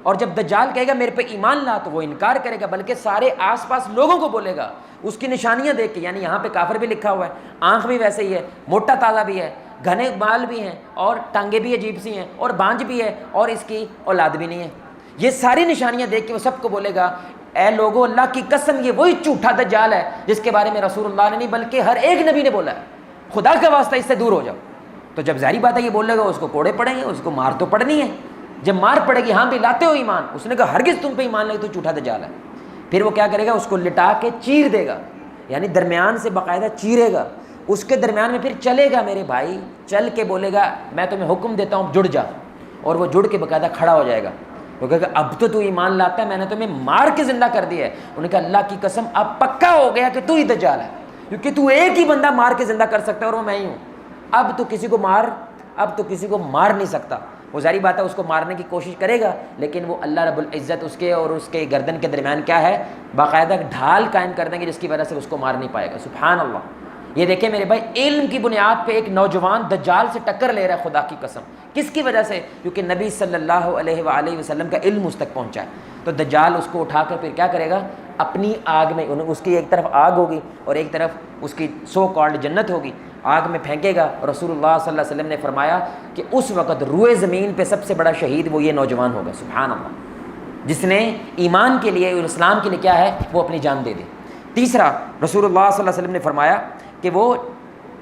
اور جب دجال کہے گا میرے پہ ایمان لا تو وہ انکار کرے گا, بلکہ سارے آس پاس لوگوں کو بولے گا اس کی نشانیاں دیکھ کے. یعنی یہاں پہ کافر بھی لکھا ہوا ہے, آنکھ بھی ویسے ہی ہے, موٹا تازہ بھی ہے, گھنے بال بھی ہیں اور ٹانگیں بھی عجیب سی ہیں اور بانج بھی ہے اور اس کی اولاد بھی نہیں ہے. یہ ساری نشانیاں دیکھ کے وہ سب کو بولے گا اے لوگوں اللہ کی قسم یہ وہی جھوٹا دجال ہے جس کے بارے میں رسول اللہ نے نہیں بلکہ ہر ایک نبی نے بولا ہے, خدا کا واسطہ اس سے دور ہو جاؤ. تو جب ظاہری بات ہے یہ بولے گا اس کو کوڑے پڑیں گے, اس کو مار تو پڑنی ہے. جب مار پڑے گی ہاں بھی لاتے ہو ایمان, اس نے کہا ہرگز تم پہ ایمان لے تو جھوٹا دجال ہے. پھر وہ کیا کرے گا, اس کو لٹا کے چیر دے گا, یعنی درمیان سے باقاعدہ چیرے گا, اس کے درمیان میں پھر چلے گا میرے بھائی, چل کے بولے گا میں تمہیں حکم دیتا ہوں جڑ جا, اور وہ جڑ کے باقاعدہ کھڑا ہو جائے گا. وہ کہے گا اب تو ایمان لاتا ہے, میں نے تمہیں مار کے زندہ کر دیا ہے. انہوں نے کہا اللہ کی قسم اب پکا ہو گیا کہ تو ہی دجال ہے, کیونکہ تو ایک ہی بندہ مار کے زندہ کر سکتا ہے اور وہ میں ہی ہوں. اب تو کسی کو مار نہیں سکتا. وہ ظاہری بات ہے اس کو مارنے کی کوشش کرے گا, لیکن وہ اللہ رب العزت اس کے اور اس کے گردن کے درمیان کیا ہے, باقاعدہ ڈھال قائم کر دیں گے جس کی وجہ سے اس کو مار نہیں پائے گا. سبحان اللہ. یہ دیکھیں میرے بھائی علم کی بنیاد پہ ایک نوجوان دجال سے ٹکر لے رہا ہے, خدا کی قسم. کس کی وجہ سے؟ کیونکہ نبی صلی اللہ علیہ وآلہ وسلم کا علم اس تک پہنچا ہے. تو دجال اس کو اٹھا کر پھر کیا کرے گا, اپنی آگ میں, اس کی ایک طرف آگ ہوگی اور ایک طرف اس کی سو کالڈ جنت ہوگی, آگ میں پھینکے گا. رسول اللہ صلی اللہ علیہ وسلم نے فرمایا کہ اس وقت روئے زمین پہ سب سے بڑا شہید وہ یہ نوجوان ہوگا. سبحان اللہ. جس نے ایمان کے لیے اور اسلام کے لیے کیا ہے وہ اپنی جان دے دے. تیسرا رسول اللہ صلی اللہ علیہ وسلم نے فرمایا کہ وہ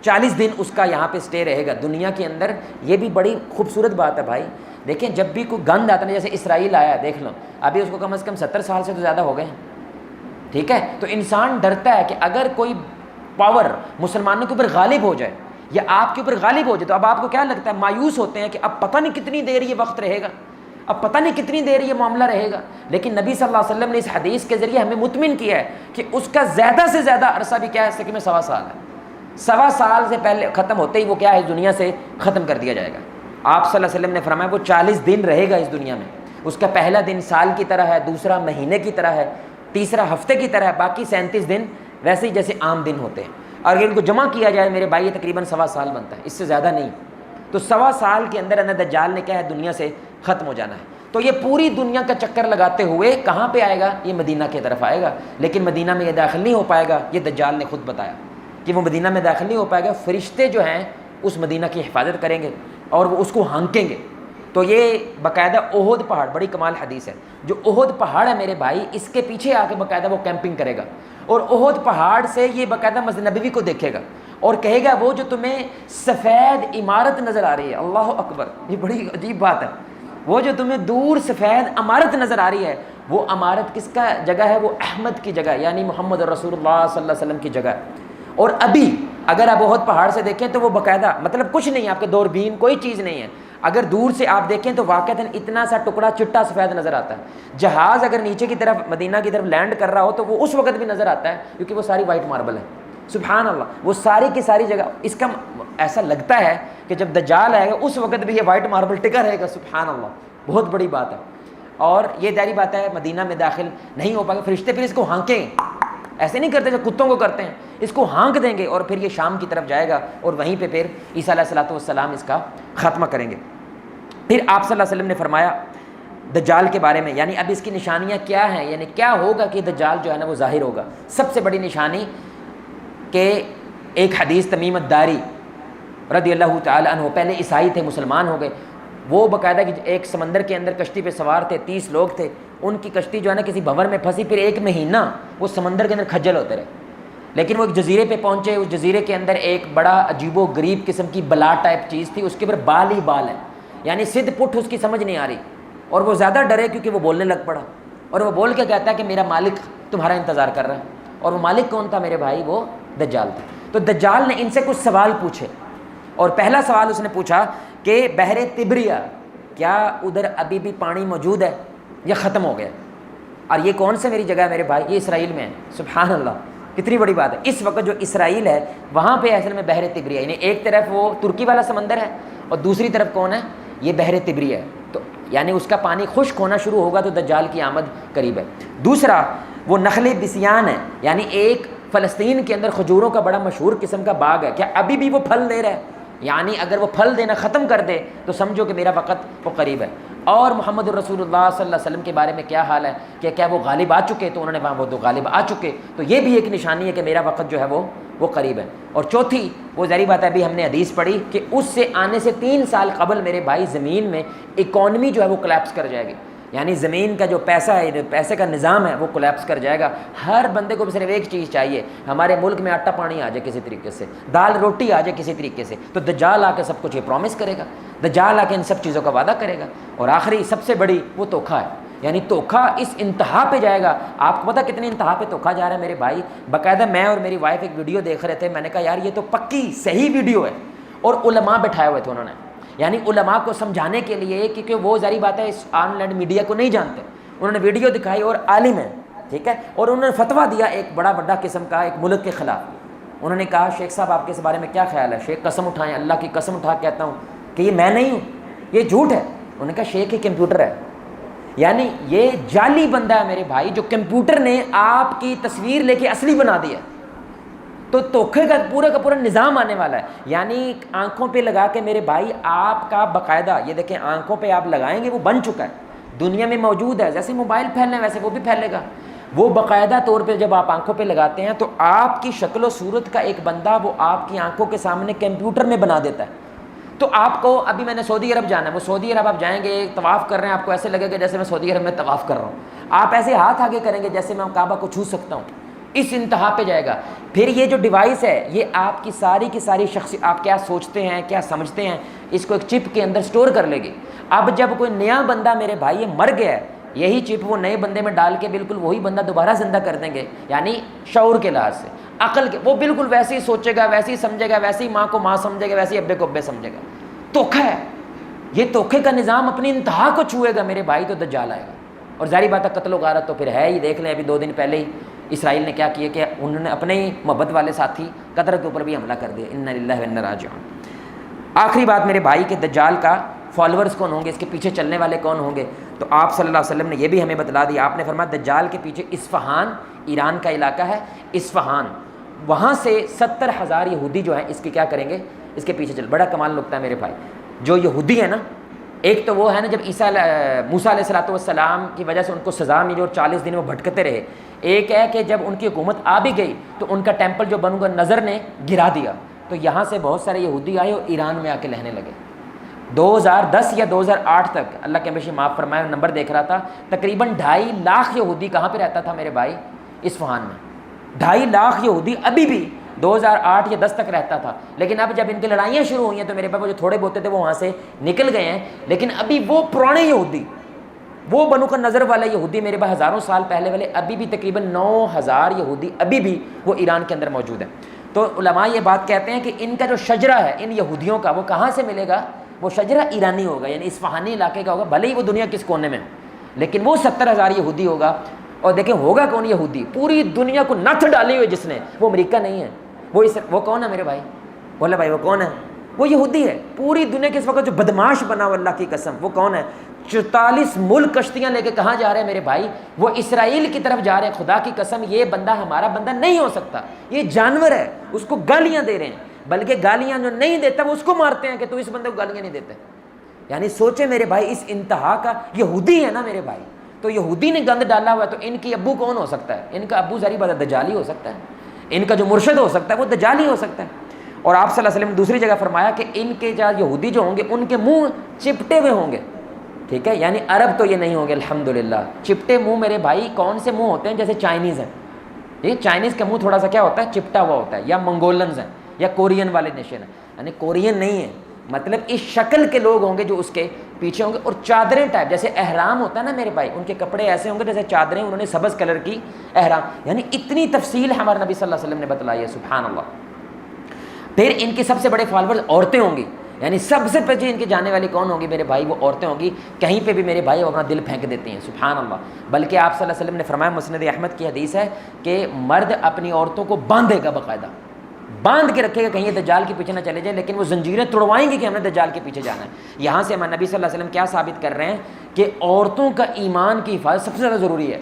40 دن اس کا یہاں پہ سٹے رہے گا دنیا کے اندر. یہ بھی بڑی خوبصورت بات ہے بھائی. دیکھیں جب بھی کوئی گند آتا ہے, جیسے اسرائیل آیا دیکھ لو, ابھی اس کو کم از کم 70 سال سے تو زیادہ ہو گئے ہیں, ٹھیک ہے. تو انسان ڈرتا ہے کہ اگر کوئی پاور مسلمانوں کے اوپر غالب ہو جائے یا آپ کے اوپر غالب ہو جائے تو اب آپ کو کیا لگتا ہے, مایوس ہوتے ہیں کہ اب پتہ نہیں کتنی دیر یہ وقت رہے گا, اب پتہ نہیں کتنی دیر یہ معاملہ رہے گا. لیکن نبی صلی اللہ علیہ وسلم نے اس حدیث کے ذریعے ہمیں مطمئن کیا ہے کہ اس کا زیادہ سے زیادہ عرصہ بھی کیا ہے, سکے میں 1.25 سال ہے. 1.25 سال سے پہلے ختم ہوتے ہی وہ کیا ہے, دنیا سے ختم کر دیا جائے گا. آپ صلی اللہ علیہ وسلم نے فرمایا وہ 40 دن رہے گا اس دنیا میں. اس کا پہلا دن سال کی طرح ہے, دوسرا مہینے کی طرح ہے, تیسرا ہفتے کی طرح ہے, باقی 37 دن ویسے ہی جیسے عام دن ہوتے ہیں. اور اگر ان کو جمع کیا جائے میرے بھائی یہ تقریباً 1.25 سال بنتا ہے، اس سے زیادہ نہیں. تو 1.25 سال کے اندر اندر دجال نے کیا ہے دنیا سے ختم ہو جانا ہے. تو یہ پوری دنیا کا چکر لگاتے ہوئے کہاں پہ آئے گا؟ یہ مدینہ کی طرف آئے گا. لیکن مدینہ میں یہ داخل نہیں ہو پائے گا، یہ دجال نے خود بتایا کہ وہ مدینہ میں داخل نہیں ہو پائے گا. فرشتے جو ہیں اس مدینہ کی حفاظت کریں گے اور وہ اس کو ہانکیں گے. تو یہ باقاعدہ احد پہاڑ، بڑی کمال حدیث ہے، جو احد پہاڑ ہے میرے بھائی اس کے پیچھے آ کے باقاعدہ وہ کیمپنگ کرے گا اور احد پہاڑ سے یہ باقاعدہ مسجد نبوی کو دیکھے گا اور کہے گا وہ جو تمہیں سفید عمارت نظر آ رہی ہے، اللہ اکبر، یہ بڑی عجیب بات ہے، وہ جو تمہیں دور سفید عمارت نظر آ رہی ہے وہ عمارت کس کا جگہ ہے؟ وہ احمد کی جگہ یعنی محمد رسول اللہ صلی اللہ علیہ وسلم کی جگہ ہے. اور ابھی اگر آپ احد پہاڑ سے دیکھیں تو وہ باقاعدہ مطلب کچھ نہیں ہے، آپ کے دوربین کوئی چیز نہیں ہے، اگر دور سے آپ دیکھیں تو واقعتاً اتنا سا ٹکڑا چٹا سفید نظر آتا ہے. جہاز اگر نیچے کی طرف مدینہ کی طرف لینڈ کر رہا ہو تو وہ اس وقت بھی نظر آتا ہے کیونکہ وہ ساری وائٹ ماربل ہے. سبحان اللہ، وہ ساری کی ساری جگہ، اس کا ایسا لگتا ہے کہ جب دجال آئے گا اس وقت بھی یہ وائٹ ماربل ٹکا رہے گا. سبحان اللہ، بہت بڑی بات ہے. اور یہ ظاہری بات ہے مدینہ میں داخل نہیں ہو پائے گا. فرشتے پھر اس کو ہانکیں، ایسے نہیں کرتے جو کتوں کو کرتے ہیں، اس کو ہانک دیں گے اور پھر یہ شام کی طرف جائے گا اور وہیں پہ پھر عیسیٰ علیہ الصلوۃ والسلام اس کا خاتمہ کریں گے. پھر آپ صلی اللہ علیہ وسلم نے فرمایا دجال کے بارے میں، یعنی اب اس کی نشانیاں کیا ہیں، یعنی کیا ہوگا کہ دجال جو ہے نا وہ ظاہر ہوگا. سب سے بڑی نشانی کہ ایک حدیث تمیم الداری رضی اللہ تعالی عنہ، پہلے عیسائی تھے مسلمان ہو گئے، وہ باقاعدہ ایک سمندر کے اندر کشتی پہ سوار تھے، 30 لوگ تھے، ان کی کشتی جو ہے نا کسی بھنور میں پھنسی، پھر 1 مہینہ وہ سمندر کے اندر کھجل ہوتے رہے. لیکن وہ ایک جزیرے پہ پہنچے، اس جزیرے کے اندر ایک بڑا عجیب و غریب قسم کی بلا ٹائپ چیز تھی، اس کے اوپر بال ہی بال ہے، یعنی سدھ پٹھ اس کی سمجھ نہیں آ رہی. اور وہ زیادہ ڈرے کیونکہ وہ بولنے لگ پڑا اور وہ بول کے کہتا ہے کہ میرا مالک تمہارا انتظار کر رہا ہے. اور وہ مالک کون تھا میرے بھائی؟ وہ دجال تھا. تو دجال نے ان سے کچھ سوال پوچھے اور پہلا سوال اس نے پوچھا کہ بحر تبریہ کیا ادھر ابھی بھی پانی موجود ہے یا ختم ہو گیا؟ اور یہ کون سے میری جگہ ہے میرے بھائی؟ یہ اسرائیل میں ہے. سبحان اللہ، کتنی بڑی بات ہے. اس وقت جو اسرائیل ہے وہاں پہ اصل میں بحر تبریہ، یعنی ایک طرف وہ ترکی والا سمندر ہے اور دوسری طرف کون ہے؟ یہ بحر تبریہ ہے. تو یعنی اس کا پانی خشک ہونا شروع ہوگا تو دجال کی آمد قریب ہے. دوسرا وہ نخل بسیان ہے، یعنی ایک فلسطین کے اندر کھجوروں کا بڑا مشہور قسم کا باغ ہے، کیا ابھی بھی وہ پھل دے رہا ہے؟ یعنی اگر وہ پھل دینا ختم کر دے تو سمجھو کہ میرا وقت وہ قریب ہے. اور محمد الرسول اللہ صلی اللہ علیہ وسلم کے بارے میں کیا حال ہے کہ کیا وہ غالب آ چکے؟ تو انہوں نے وہاں وہ تو غالب آ چکے، تو یہ بھی ایک نشانی ہے کہ میرا وقت جو ہے وہ قریب ہے. اور چوتھی وہ ظاہری بات ہے ابھی ہم نے حدیث پڑھی کہ اس سے آنے سے 3 سال قبل میرے بھائی زمین میں اکانومی جو ہے وہ کولیپس کر جائے گی، یعنی زمین کا جو پیسہ ہے، پیسے کا نظام ہے وہ کولیپس کر جائے گا. ہر بندے کو صرف ایک چیز چاہیے، ہمارے ملک میں آٹا پانی آ جائے کسی طریقے سے، دال روٹی آ جائے کسی طریقے سے. تو دجال آ کے سب کچھ یہ پرومس کرے گا، دجال آ کے ان سب چیزوں کا وعدہ کرے گا. اور آخری سب سے بڑی وہ دھوکھا ہے، یعنی دھوکھا اس انتہا پہ جائے گا. آپ کو پتہ کتنے انتہا پہ دھوکھا جا رہا ہے میرے بھائی؟ باقاعدہ میں اور میری وائف ایک ویڈیو دیکھ رہے تھے، میں نے کہا یار یہ تو پکی صحیح ویڈیو ہے، اور علماء بٹھائے ہوئے تھے انہوں نے، یعنی علماء کو سمجھانے کے لیے، کیونکہ وہ ظاہری بات ہے اس آن لائن میڈیا کو نہیں جانتے. انہوں نے ویڈیو دکھائی اور عالم ہے، ٹھیک ہے، اور انہوں نے فتویٰ دیا ایک بڑا قسم کا ایک ملک کے خلاف. انہوں نے کہا شیخ صاحب آپ کے اس بارے میں کیا خیال ہے؟ شیخ قسم اٹھائیں، اللہ کی قسم اٹھا کے کہتا ہوں کہ یہ میں نہیں ہوں، یہ جھوٹ ہے. انہوں نے کہا شیخ یہ کمپیوٹر ہے، یعنی یہ جعلی بندہ ہے میرے بھائی، جو کمپیوٹر نے آپ کی تصویر لے کے اصلی بنا دیا. تو دھوکے کا پورا نظام آنے والا ہے. یعنی آنکھوں پہ لگا کے میرے بھائی آپ کا باقاعدہ یہ دیکھیں آنکھوں پہ آپ لگائیں گے، وہ بن چکا ہے، دنیا میں موجود ہے. جیسے موبائل پھیلنا ہے ویسے وہ بھی پھیلے گا. وہ باقاعدہ طور پہ جب آپ آنکھوں پہ لگاتے ہیں تو آپ کی شکل و صورت کا ایک بندہ وہ آپ کی آنکھوں کے سامنے کمپیوٹر میں بنا دیتا ہے. تو آپ کو ابھی میں نے سعودی عرب جانا ہے، وہ سعودی عرب آپ جائیں گے، طواف کر رہے ہیں، آپ کو ایسے لگے گا جیسے میں سعودی عرب میں طواف کر رہا ہوں. آپ ایسے ہاتھ آگے کریں گے جیسے میں کعبہ کو چھو سکتا ہوں. اس انتہا پہ جائے گا. پھر یہ جو ڈیوائس ہے یہ آپ کی ساری شخصیت، آپ کیا سوچتے ہیں کیا سمجھتے ہیں، اس کو ایک چپ کے اندر سٹور کر لے گی. اب جب کوئی نیا بندہ میرے بھائی یہ مر گیا ہے، یہی چپ وہ نئے بندے میں ڈال کے بالکل وہی بندہ دوبارہ زندہ کر دیں گے. یعنی شعور کے لحاظ سے، عقل کے، وہ بالکل ویسے ہی سوچے گا، ویسے ہی سمجھے گا، ویسے ہی ماں کو ماں سمجھے گا، ویسے ہی ابے کو ابے سمجھے گا. دھوکھا ہے یہ، دھوکھے کا نظام اپنی انتہا کو چھوئے گا میرے بھائی تو دجال آئے گا. اور ظاہری بات ہے قتل و غارت تو پھر ہے ہی. دیکھ لیں ابھی 2 دن پہلے ہی اسرائیل نے کیا کیا کہ انہوں نے اپنے ہی محبت والے ساتھی قطر کے اوپر بھی حملہ کر دیا. انا للہ و انا راجعون. آخری بات میرے بھائی کہ دجال کا فالوورز کون ہوں گے، اس کے پیچھے چلنے والے کون ہوں گے؟ تو آپ صلی اللہ علیہ وسلم نے یہ بھی ہمیں بتلا دیا. آپ نے فرمایا دجال کے پیچھے اصفہان، ایران کا علاقہ ہے اصفہان، وہاں سے 70,000 یہودی جو ہیں اس کے کیا کریں گے، اس کے پیچھے چل. بڑا کمال نکتہ ہے میرے بھائی. جو یہودی ہیں نا، ایک تو وہ ہے نا جب موسیٰ علیہ الصلوۃ والسلام کی وجہ سے ان کو سزا ملی اور 40 دن وہ بھٹکتے رہے. ایک ہے کہ جب ان کی حکومت آ بھی گئی تو ان کا ٹیمپل جو بنو نظر نے گرا دیا. تو یہاں سے بہت سارے یہودی آئے اور ایران میں آ کے رہنے لگے. 2010 یا 2008 تک، اللہ کے ہمیشہ معاف فرمائے، نمبر دیکھ رہا تھا، تقریباً 2.5 لاکھ یہودی کہاں پہ رہتا تھا میرے بھائی؟ اصفہان میں. 2.5 لاکھ یہودی ابھی بھی 2008 یا 10 تک رہتا تھا. لیکن اب جب ان کی لڑائیاں شروع ہوئی ہیں تو میرے پاس جو تھوڑے بہت تھے وہ وہاں سے نکل گئے ہیں. لیکن ابھی وہ پرانے یہودی، وہ بنو کا نظر والے یہودی میرے پاس ہزاروں سال پہلے والے، ابھی بھی تقریباً 9,000 یہودی ابھی بھی وہ ایران کے اندر موجود ہیں. تو علماء یہ بات کہتے ہیں کہ ان کا جو شجرہ ہے ان یہودیوں کا، وہ کہاں سے ملے گا؟ وہ شجرہ ایرانی ہوگا، یعنی اصفہانی علاقے کا ہوگا، بھلے ہی وہ دنیا کس کونے میں ہو، لیکن وہ 70,000 یہودی ہوگا. اور دیکھیں ہوگا کون یہودی؟ پوری دنیا کو نتھ ڈالی ہوئی جس نے، وہ امریکہ نہیں ہے. وہ کون ہے میرے بھائی؟ بولے بھائی وہ کون ہے؟ وہ یہودی ہے. پوری دنیا کے اس وقت جو بدماش بنا ہوا، اللہ کی قسم، وہ کون ہے؟ 44 ملک کشتیاں لے کے کہاں جا رہے ہیں میرے بھائی؟ وہ اسرائیل کی طرف جا رہے ہیں. خدا کی قسم یہ بندہ ہمارا بندہ نہیں ہو سکتا، یہ جانور ہے. اس کو گالیاں دے رہے ہیں، بلکہ گالیاں جو نہیں دیتا وہ اس کو مارتے ہیں کہ تو اس بندے کو گالیاں نہیں دیتے. یعنی سوچے میرے بھائی، اس انتہا کا یہودی ہے نا میرے بھائی. تو یہودی نے گند ڈالا ہوا ہے، تو ان کی ابو کون ہو سکتا ہے؟ ان کا ابو ظاہری بات ہے دجالی ہو سکتا ہے. ان کا جو مرشد ہو سکتا ہے وہ دجالی ہو سکتا ہے. اور آپ صلی اللہ علیہ وسلم نے دوسری جگہ فرمایا کہ ان کے جو یہودی جو ہوں گے ان کے منہ چپٹے ہوئے ہوں گے. ٹھیک ہے، یعنی عرب تو یہ نہیں ہوں گے الحمدللہ. چپٹے منہ میرے بھائی کون سے منہ ہوتے ہیں؟ جیسے چائنیز ہیں. یہ چائنیز کا منہ تھوڑا سا کیا ہوتا ہے؟ چپٹا ہوا ہوتا ہے. یا منگولنز ہیں یا کورین والے نیشن ہیں. یعنی کورین نہیں ہے، مطلب اس شکل کے لوگ ہوں گے جو اس کے پیچھے ہوں گے. اور چادریں ٹائپ، جیسے احرام ہوتا ہے نا میرے بھائی، ان کے کپڑے ایسے ہوں گے جیسے چادریں، انہوں نے سبز کلر کی احرام. یعنی اتنی تفصیل ہمارے نبی صلی اللہ علیہ وسلم نے بتلائی ہے، سبحان اللہ. پھر ان کے سب سے بڑے فالوورز عورتیں ہوں گی. یعنی سب سے پہلے ان کے جانے والی کون ہوگی میرے بھائی؟ وہ عورتیں ہوں گی. کہیں پہ بھی میرے بھائی وہ اپنا دل پھینک دیتی ہیں، سبحان اللہ. بلکہ آپ صلی اللہ علیہ وسلم نے فرمایا، مسند احمد کی حدیث ہے کہ مرد اپنی عورتوں کو باندھے گا، باقاعدہ باندھ کے رکھے گا، کہیں یہ دجال کے پیچھے نہ چلے جائے. لیکن وہ زنجیریں توڑوائیں گے کہ ہم نے دجال کے پیچھے جانا ہے. یہاں سے ہمارے نبی صلی اللہ علیہ وسلم کیا ثابت کر رہے ہیں کہ عورتوں کا ایمان کی حفاظت سب سے زیادہ ضروری ہے.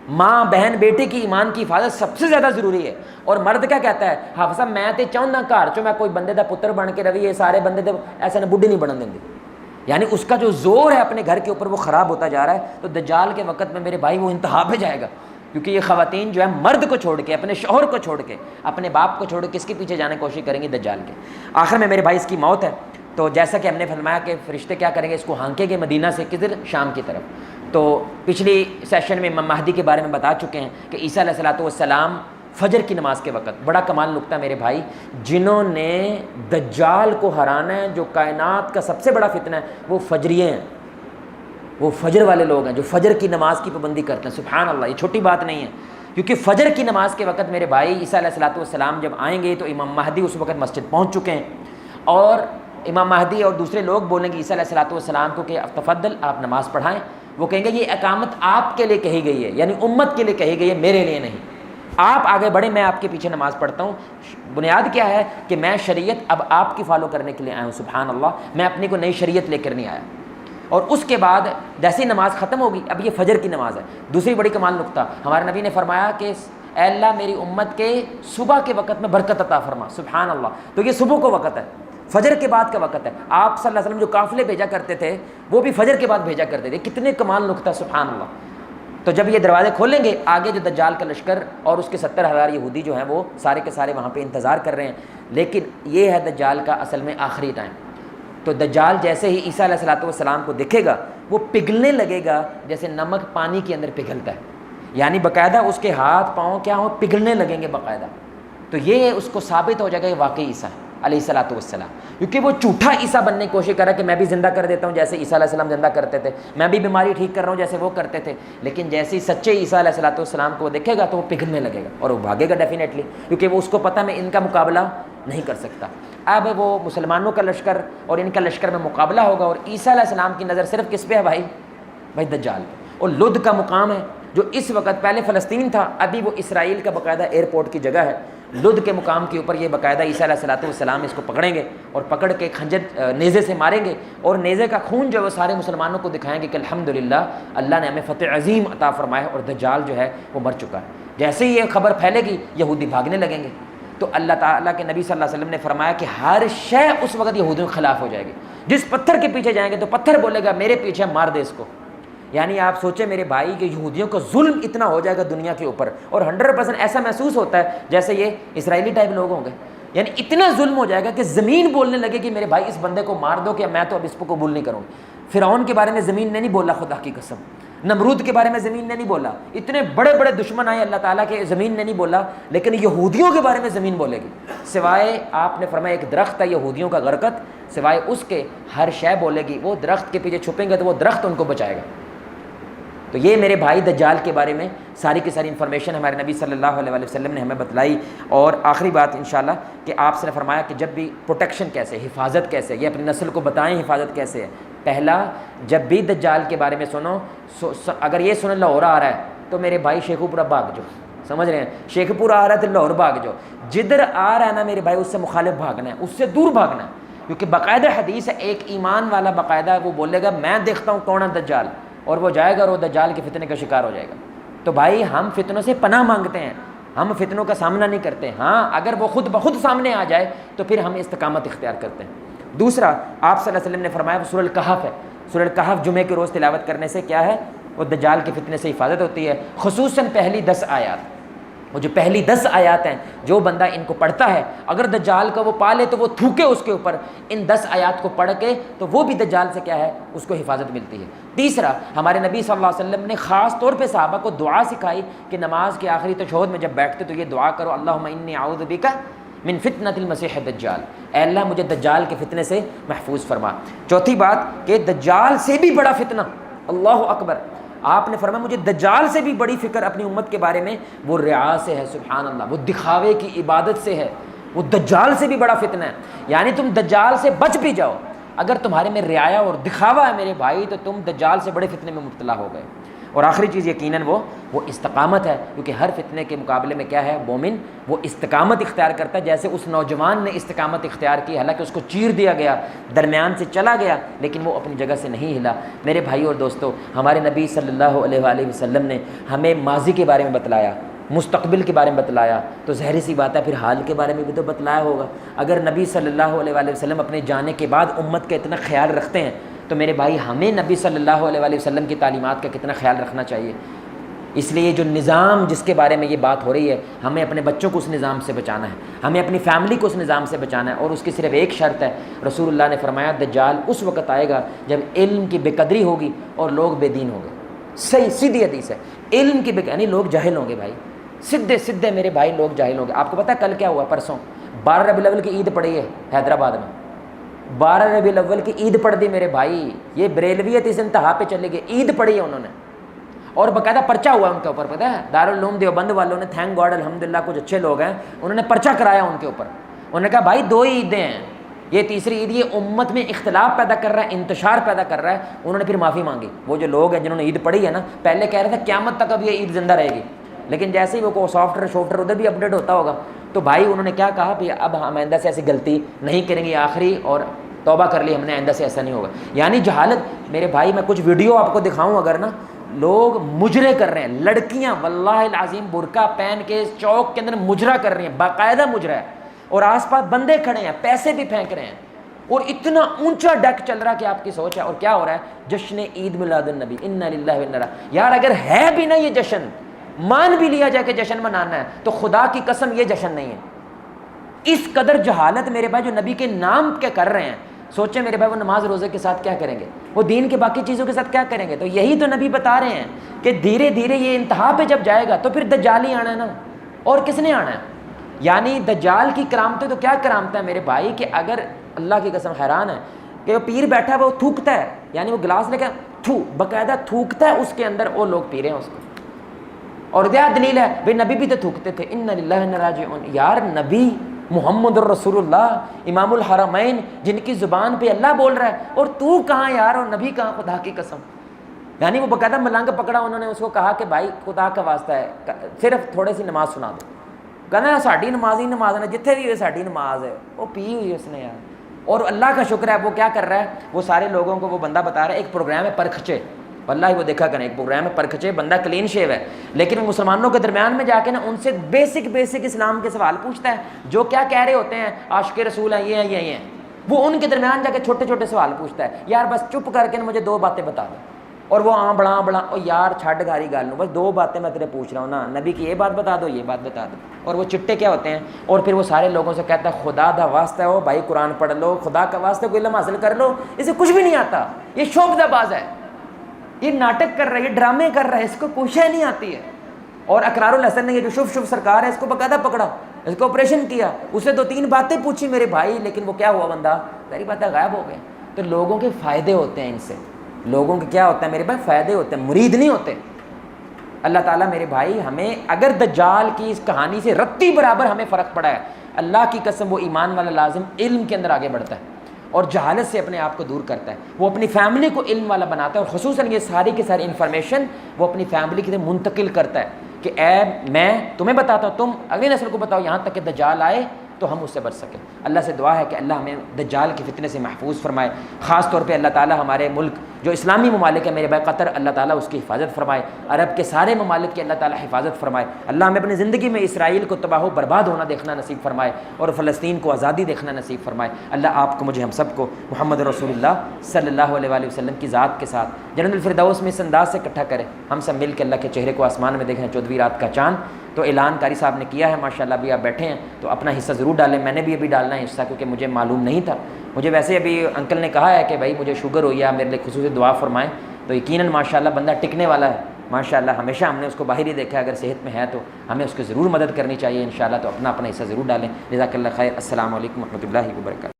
ماں بہن بیٹے کی ایمان کی حفاظت سب سے زیادہ ضروری ہے. اور مرد کیا کہتا ہے؟ حافظ صاحب میں تے چاہتا گھر چ میں کوئی بندے دا پتر بن کے روی، یہ سارے بندے دے ایسے نہ بڈھی نہیں بنن دیں. یعنی اس کا جو زور ہے اپنے گھر کے اوپر وہ خراب ہوتا جا رہا ہے. تو دجال کے وقت میں میرے بھائی وہ انتہا پہ جائے گا. کیونکہ یہ خواتین جو ہے مرد کو چھوڑ کے، اپنے شوہر کو چھوڑ کے، اپنے باپ کو چھوڑ کے کس کے پیچھے جانے کی کوشش کریں گی؟ دجال کے. آخر میں میرے بھائی اس کی موت ہے. تو جیسا کہ ہم نے فرمایا کہ فرشتے کیا کریں گے؟ اس کو ہانکیں گے مدینہ سے کدھر؟ شام کی طرف. تو پچھلی سیشن میں امام مہدی کے بارے میں بتا چکے ہیں کہ عیسیٰ علیہ الصلوۃ والسلام فجر کی نماز کے وقت، بڑا کمال نکتہ میرے بھائی، جنہوں نے دجال کو ہرانا ہے، جو کائنات کا سب سے بڑا فتنہ ہے، وہ فجریے ہیں. وہ فجر والے لوگ ہیں جو فجر کی نماز کی پابندی کرتے ہیں. سبحان اللہ، یہ چھوٹی بات نہیں ہے. کیونکہ فجر کی نماز کے وقت میرے بھائی عیسیٰ علیہ الصلوۃ والسلام جب آئیں گے تو امام مہدی اس وقت مسجد پہنچ چکے ہیں. اور امام مہدی اور دوسرے لوگ بولیں گے عیسیٰ علیہ الصلوۃ والسلام کو کہ تفضل آپ نماز پڑھائیں. وہ کہیں گے یہ اقامت آپ کے لیے کہی گئی ہے، یعنی امت کے لیے کہی گئی ہے، میرے لیے نہیں. آپ آگے بڑھیں، میں آپ کے پیچھے نماز پڑھتا ہوں. بنیاد کیا ہے کہ میں شریعت اب آپ کی فالو کرنے کے لیے آیا ہوں. سبحان اللہ، میں اپنی کو نئی شریعت لے کر نہیں آیا. اور اس کے بعد جیسی نماز ختم ہوگی، اب یہ فجر کی نماز ہے. دوسری بڑی کمال نقطہ، ہمارے نبی نے فرمایا کہ اے اللہ میری امت کے صبح کے وقت میں برکت عطا فرما. سبحان اللہ. تو یہ صبح کو وقت ہے، فجر کے بعد کا وقت ہے. آپ صلی اللہ علیہ وسلم جو قافلے بھیجا کرتے تھے وہ بھی فجر کے بعد بھیجا کرتے تھے. کتنے کمال نقطہ، سبحان اللہ. تو جب یہ دروازے کھولیں گے، آگے جو دجال کا لشکر اور اس کے 70,000 یہودی جو ہیں وہ سارے کے سارے وہاں پہ انتظار کر رہے ہیں. لیکن یہ ہے دجال کا اصل میں آخری ٹائم. تو دجال جیسے ہی عیسیٰ علیہ الصلوۃ والسلام کو دیکھے گا وہ پگھلنے لگے گا جیسے نمک پانی کے اندر پگھلتا ہے. یعنی باقاعدہ اس کے ہاتھ پاؤں کیا ہوں، پگھلنے لگیں گے باقاعدہ. تو یہ اس کو ثابت ہو جائے گا یہ واقعی عیسیٰ ہے علیہ الصلوۃ والسلام. کیونکہ وہ جھوٹا عیسیٰ بننے کی کوشش کر رہا ہے کہ میں بھی زندہ کر دیتا ہوں جیسے عیسیٰ علیہ السلام زندہ کرتے تھے، میں بھی بیماری ٹھیک کر رہا ہوں جیسے وہ کرتے تھے. لیکن جیسے ہی سچے عیسیٰ علیہ الصلوۃ والسلام کو وہ دیکھے گا تو وہ پگھلنے لگے گا اور وہ بھاگے گا ڈیفینیٹلی، کیونکہ وہ اس کو پتہ میں ان کا مقابلہ نہیں کر سکتا. اب وہ مسلمانوں کا لشکر اور ان کا لشکر میں مقابلہ ہوگا اور عیسیٰ علیہ السلام کی نظر صرف کس پہ ہے بھائی دجال پہ. اور لد کا مقام ہے جو اس وقت پہلے فلسطین تھا، ابھی وہ اسرائیل کا باقاعدہ ایئرپورٹ کی جگہ ہے. لد کے مقام کے اوپر یہ باقاعدہ عیسیٰ علیہ السلام اس کو پکڑیں گے اور پکڑ کے خنجر نیزے سے ماریں گے، اور نیزے کا خون جو ہے وہ سارے مسلمانوں کو دکھائیں گے کہ الحمدللہ اللہ نے ہمیں فتح عظیم عطا فرمایا اور دجال جو ہے وہ مر چکا ہے۔ جیسے ہی یہ خبر پھیلے گی یہودی بھاگنے لگیں گے، تو اللہ تعالیٰ کے نبی صلی اللہ علیہ وسلم نے فرمایا کہ ہر شے اس وقت یہودیوں کے خلاف ہو جائے گی۔ جس پتھر کے پیچھے جائیں گے تو پتھر بولے گا میرے پیچھے مار دے اس کو۔ یعنی آپ سوچیں میرے بھائی کہ یہودیوں کا ظلم اتنا ہو جائے گا دنیا کے اوپر، اور 100% ایسا محسوس ہوتا ہے جیسے یہ اسرائیلی ٹائپ لوگ ہوں گے، یعنی اتنا ظلم ہو جائے گا کہ زمین بولنے لگے کہ میرے بھائی اس بندے کو مار دو کہ میں تو اب اس کو قبول نہیں کروں۔ فرعون کے بارے میں زمین نے نہیں بولا، خدا کی قسم، نمرود کے بارے میں زمین نے نہیں بولا، اتنے بڑے بڑے دشمن آئے اللہ تعالیٰ کے، زمین نے نہیں بولا، لیکن یہودیوں کے بارے میں زمین بولے گی۔ سوائے آپ نے فرمایا ایک درخت ہے یہودیوں کا غرقت، سوائے اس کے ہر شے بولے گی، وہ درخت کے پیچھے چھپیں گے تو وہ درخت ان کو بچائے گا۔ تو یہ میرے بھائی دجال کے بارے میں ساری کی ساری انفارمیشن ہمارے نبی صلی اللہ علیہ وآلہ وسلم نے ہمیں بتلائی۔ اور آخری بات انشاءاللہ کہ آپ سے نے فرمایا کہ جب بھی پروٹیکشن کیسے، حفاظت کیسے، یہ اپنی نسل کو بتائیں حفاظت کیسے ہے۔ پہلا، جب بھی دجال کے بارے میں سنو، اگر یہ سنو لاہور آ رہا ہے تو میرے بھائی شیخو پورہ بھاگ جاؤ، سمجھ رہے ہیں، شیخ پورہ آ رہا ہے تو لاہور بھاگ جاؤ، جدھر آ رہا ہے نا میرے بھائی اس سے مخالف بھاگنا ہے، اس سے دور بھاگنا ہے، کیونکہ باقاعدہ حدیث ہے، ایک ایمان والا باقاعدہ وہ بولے گا میں دیکھتا ہوں کون ہے دجال، اور وہ جائے گا اور وہ دجال کے فتنے کا شکار ہو جائے گا۔ تو بھائی ہم فتنوں سے پناہ مانگتے ہیں، ہم فتنوں کا سامنا نہیں کرتے، ہاں اگر وہ خود بخود سامنے آ جائے تو پھر ہم استقامت اختیار کرتے ہیں۔ دوسرا، آپ صلی اللہ علیہ وسلم نے فرمایا سورہ الکہف ہے، سورہ الکہف جمعے کے روز تلاوت کرنے سے کیا ہے، وہ دجال کے فتنے سے حفاظت ہوتی ہے، خصوصاً پہلی 10 آیات۔ وہ جو پہلی 10 آیات ہیں جو بندہ ان کو پڑھتا ہے، اگر دجال کا وہ پالے تو وہ تھوکے اس کے اوپر، ان 10 آیات کو پڑھ کے تو وہ بھی دجال سے کیا ہے، اس کو حفاظت ملتی ہے۔ تیسرا، ہمارے نبی صلی اللہ علیہ وسلم نے خاص طور پہ صحابہ کو دعا سکھائی کہ نماز کے آخری تشہد میں جب بیٹھتے تو یہ دعا کرو، اللہم انی اعوذ بک من فتنۃ المسیح الدجال، اے اللہ مجھے دجال کے فتنے سے محفوظ فرما۔ چوتھی بات کہ دجال سے بھی بڑا فتنہ، اللہ اکبر، آپ نے فرمایا مجھے دجال سے بھی بڑی فکر اپنی امت کے بارے میں، وہ ریا سے ہے، سبحان اللہ، وہ دکھاوے کی عبادت سے ہے، وہ دجال سے بھی بڑا فتنہ ہے۔ یعنی تم دجال سے بچ بھی جاؤ، اگر تمہارے میں ریا اور دکھاوا ہے میرے بھائی تو تم دجال سے بڑے فتنے میں مبتلا ہو گئے۔ اور آخری چیز یقیناً وہ استقامت ہے، کیونکہ ہر فتنے کے مقابلے میں کیا ہے، مومن وہ استقامت اختیار کرتا ہے، جیسے اس نوجوان نے استقامت اختیار کی، حالانکہ اس کو چیر دیا گیا، درمیان سے چلا گیا لیکن وہ اپنی جگہ سے نہیں ہلا۔ میرے بھائی اور دوستو، ہمارے نبی صلی اللہ علیہ وآلہ وسلم نے ہمیں ماضی کے بارے میں بتلایا، مستقبل کے بارے میں بتلایا، تو ظاہر سی بات ہے پھر حال کے بارے میں بھی تو بتلایا ہوگا۔ اگر نبی صلی اللہ علیہ وآلہ وسلم اپنے جانے کے بعد امت کا اتنا خیال رکھتے ہیں تو میرے بھائی ہمیں نبی صلی اللہ علیہ وآلہ وسلم کی تعلیمات کا کتنا خیال رکھنا چاہیے۔ اس لیے جو نظام جس کے بارے میں یہ بات ہو رہی ہے، ہمیں اپنے بچوں کو اس نظام سے بچانا ہے، ہمیں اپنی فیملی کو اس نظام سے بچانا ہے، اور اس کی صرف ایک شرط ہے، رسول اللہ نے فرمایا دجال اس وقت آئے گا جب علم کی بے قدری ہوگی اور لوگ بے دین ہوں گے۔ صحیح سیدھی حدیث ہے، علم کی یعنی لوگ جاہل ہوں گے بھائی، سیدھے میرے بھائی لوگ جاہل ہوں گے۔ آپ کو پتہ ہے کل کیا ہوا، پرسوں 12 ربیع الاول کی عید پڑی ہے حیدرآباد میں، 12 ربیع الاول کی عید پڑھ دی میرے بھائی، یہ بریلویت اس انتہا پہ چلے گئے، عید پڑھی ہے انہوں نے، اور باقاعدہ پرچہ ہوا ان کے اوپر، پتہ ہے دارالعلوم دیوبند والوں نے، تھینک گاڈ الحمدللہ کچھ اچھے لوگ ہیں، انہوں نے پرچہ کرایا ان کے اوپر، انہوں نے کہا بھائی 2 عیدیں ہیں، یہ تیسری عید یہ امت میں اختلاف پیدا کر رہا ہے، انتشار پیدا کر رہا ہے۔ انہوں نے پھر معافی مانگی، وہ جو لوگ ہیں جنہوں نے عید پڑھی ہے نا، پہلے کہہ رہے تھے قیامت تک اب یہ عید زندہ رہے گی، لیکن جیسے ہی وہ سافٹ ویئر ادھر بھی اپڈیٹ ہوتا ہوگا، تو بھائی انہوں نے کیا کہا کہ اب ہم آئندہ سے ایسی غلطی نہیں کریں گے، آخری اور توبہ کر لی ہم نے، آئندہ سے ایسا نہیں ہوگا۔ یعنی جہالت میرے بھائی، میں کچھ ویڈیو آپ کو دکھاؤں اگر نا، لوگ مجرے کر رہے ہیں، لڑکیاں واللہ العظیم برقع پہن کے چوک کے اندر مجرا کر رہی ہیں، باقاعدہ مجرا ہے، اور آس پاس بندے کھڑے ہیں، پیسے بھی پھینک رہے ہیں، اور اتنا اونچا ڈیک چل رہا ہے کہ آپ کی سوچ ہے۔ اور کیا ہو رہا ہے، جشن عید میلاد النبی، انا للہ و انا الیہ، یار اگر ہے بھی نا یہ جشن، مان بھی لیا جائے کہ جشن منانا ہے، تو خدا کی قسم یہ جشن نہیں ہے۔ اس قدر جہالت میرے بھائی جو نبی کے نام کے کر رہے ہیں، سوچیں میرے بھائی وہ نماز روزے کے ساتھ کیا کریں گے، وہ دین کے باقی چیزوں کے ساتھ کیا کریں گے؟ تو یہی تو نبی بتا رہے ہیں کہ دھیرے دھیرے یہ انتہا پہ جب جائے گا تو پھر دجال ہی آنا ہے نا، اور کس نے آنا ہے؟ یعنی دجال کی کرامتیں تو کیا کرامتیں ہیں میرے بھائی، کہ اگر اللہ کی قسم حیران ہے کہ وہ پیر بیٹھا ہے وہ تھوکتا ہے، یعنی وہ گلاس لے کے باقاعدہ تھوکتا ہے اس کے اندر، اور لوگ پی رہے ہیں اس کو، اور کیا دلیل ہے بھائی نبی بھی تو تھوکتے تھے، انا للہ و انا الیہ راجعون۔ یار نبی محمد الرسول اللہ امام الحرمین جن کی زبان پہ اللہ بول رہا ہے، اور تو کہاں یار، اور نبی کہاں، خدا کی قسم۔ یعنی وہ باقاعدہ ملنگ پکڑا، انہوں نے اس کو کہا کہ بھائی خدا کا واسطہ ہے صرف تھوڑے سی نماز سنا دو، کہنا ساڈی نماز ہی نماز ہے، جتنے بھی ہوئے ساڈی نماز ہے، وہ پی ہوئی اس نے یار۔ اور اللہ کا شکر ہے وہ کیا کر رہا ہے، وہ سارے لوگوں کو وہ بندہ بتا رہا ہے، ایک پروگرام ہے پرکھچے، واللہ وہ دیکھا کریں، ایک پروگرام ہے پرکھچے، بندہ کلین شیو ہے، لیکن مسلمانوں کے درمیان میں جا کے نا ان سے بیسک اسلام کے سوال پوچھتا ہے، جو کیا کہہ رہے ہوتے ہیں عاشق رسول ہیں، یہ ہیں یہ ہیں، وہ ان کے درمیان جا کے چھوٹے چھوٹے سوال پوچھتا ہے، یار بس چپ کر کے نا مجھے 2 باتیں بتا دو، اور وہ بڑا او یار چھڈ گاری گل نو، بس 2 باتیں میں تیرے پوچھ رہا ہوں نا، نبی کی یہ بات بتا دو، یہ بات بتا دو، اور وہ چٹے کیا ہوتے ہیں، اور پھر وہ سارے لوگوں سے کہتا ہے خدا دا واسطہ ہو بھائی قرآن پڑھ لو، خدا کا واسطہ کوئی علم حاصل کر لو، اسے کچھ بھی نہیں آتا، یہ شوبدہ باز ہے، یہ ناٹک کر رہا ہے، یہ ڈرامے کر رہا ہے، اس کو کوئی شے نہیں آتی ہے۔ اور اقرار الحسن نے یہ جو شوف سرکار ہے اس کو باقاعدہ پکڑا، اس کو آپریشن کیا، اسے 2-3 باتیں پوچھی میرے بھائی، لیکن وہ کیا ہوا بندہ ظاہری بات ہے غائب ہو گئے۔ تو لوگوں کے فائدے ہوتے ہیں ان سے، لوگوں کے کیا ہوتا ہے میرے بھائی، فائدے ہوتے ہیں، مرید نہیں ہوتے۔ اللہ تعالیٰ میرے بھائی ہمیں اگر دجال کی اس کہانی سے رتی برابر ہمیں فرق پڑا ہے، اللہ کی قسم وہ ایمان والا لازم علم کے اندر آگے بڑھتا ہے اور جہالت سے اپنے آپ کو دور کرتا ہے، وہ اپنی فیملی کو علم والا بناتا ہے، اور خصوصاً یہ ساری کی ساری انفارمیشن وہ اپنی فیملی کی طرف منتقل کرتا ہے کہ اے میں تمہیں بتاتا ہوں، تم اگلی نسل کو بتاؤ، یہاں تک کہ دجال آئے تو ہم اس سے بچ سکیں۔ اللہ سے دعا ہے کہ اللہ ہمیں دجال کے فتنے سے محفوظ فرمائے، خاص طور پہ اللہ تعالیٰ ہمارے ملک جو اسلامی ممالک ہے میرے بھائی قطر، اللہ تعالیٰ اس کی حفاظت فرمائے، عرب کے سارے ممالک کی اللہ تعالیٰ حفاظت فرمائے، اللہ ہمیں اپنی زندگی میں اسرائیل کو تباہ و برباد ہونا دیکھنا نصیب فرمائے اور فلسطین کو آزادی دیکھنا نصیب فرمائے۔ اللہ آپ کو مجھے ہم سب کو محمد رسول اللہ صلی اللہ علیہ وآلہ وسلم کی ذات کے ساتھ جنت الفردوس میں اس انداز سے اکٹھا کرے، ہم سب مل کے اللہ کے چہرے کو آسمان میں دیکھیں، 14ویں رات کا چاند۔ تو اعلان قاری صاحب نے کیا ہے ماشاءاللہ، ابھی آپ بیٹھے ہیں تو اپنا حصہ ضرور ڈالیں، میں نے بھی ابھی ڈالنا ہے حصہ کیونکہ مجھے معلوم نہیں تھا، مجھے ویسے ابھی انکل نے کہا ہے کہ بھائی مجھے شوگر ہوئی ہے، میرے لیے خصوصی دعا فرمائیں، تو یقیناً ماشاءاللہ بندہ ٹکنے والا ہے ماشاءاللہ، ہمیشہ ہم نے اس کو باہر ہی دیکھا ہے، اگر صحت میں ہے تو ہمیں اس کی ضرور مدد کرنی چاہیے انشاءاللہ، تو اپنا حصہ ضرور ڈالیں۔ جزاک اللہ خیر، السلام علیکم ورحمۃ اللہ وبرکاتہ۔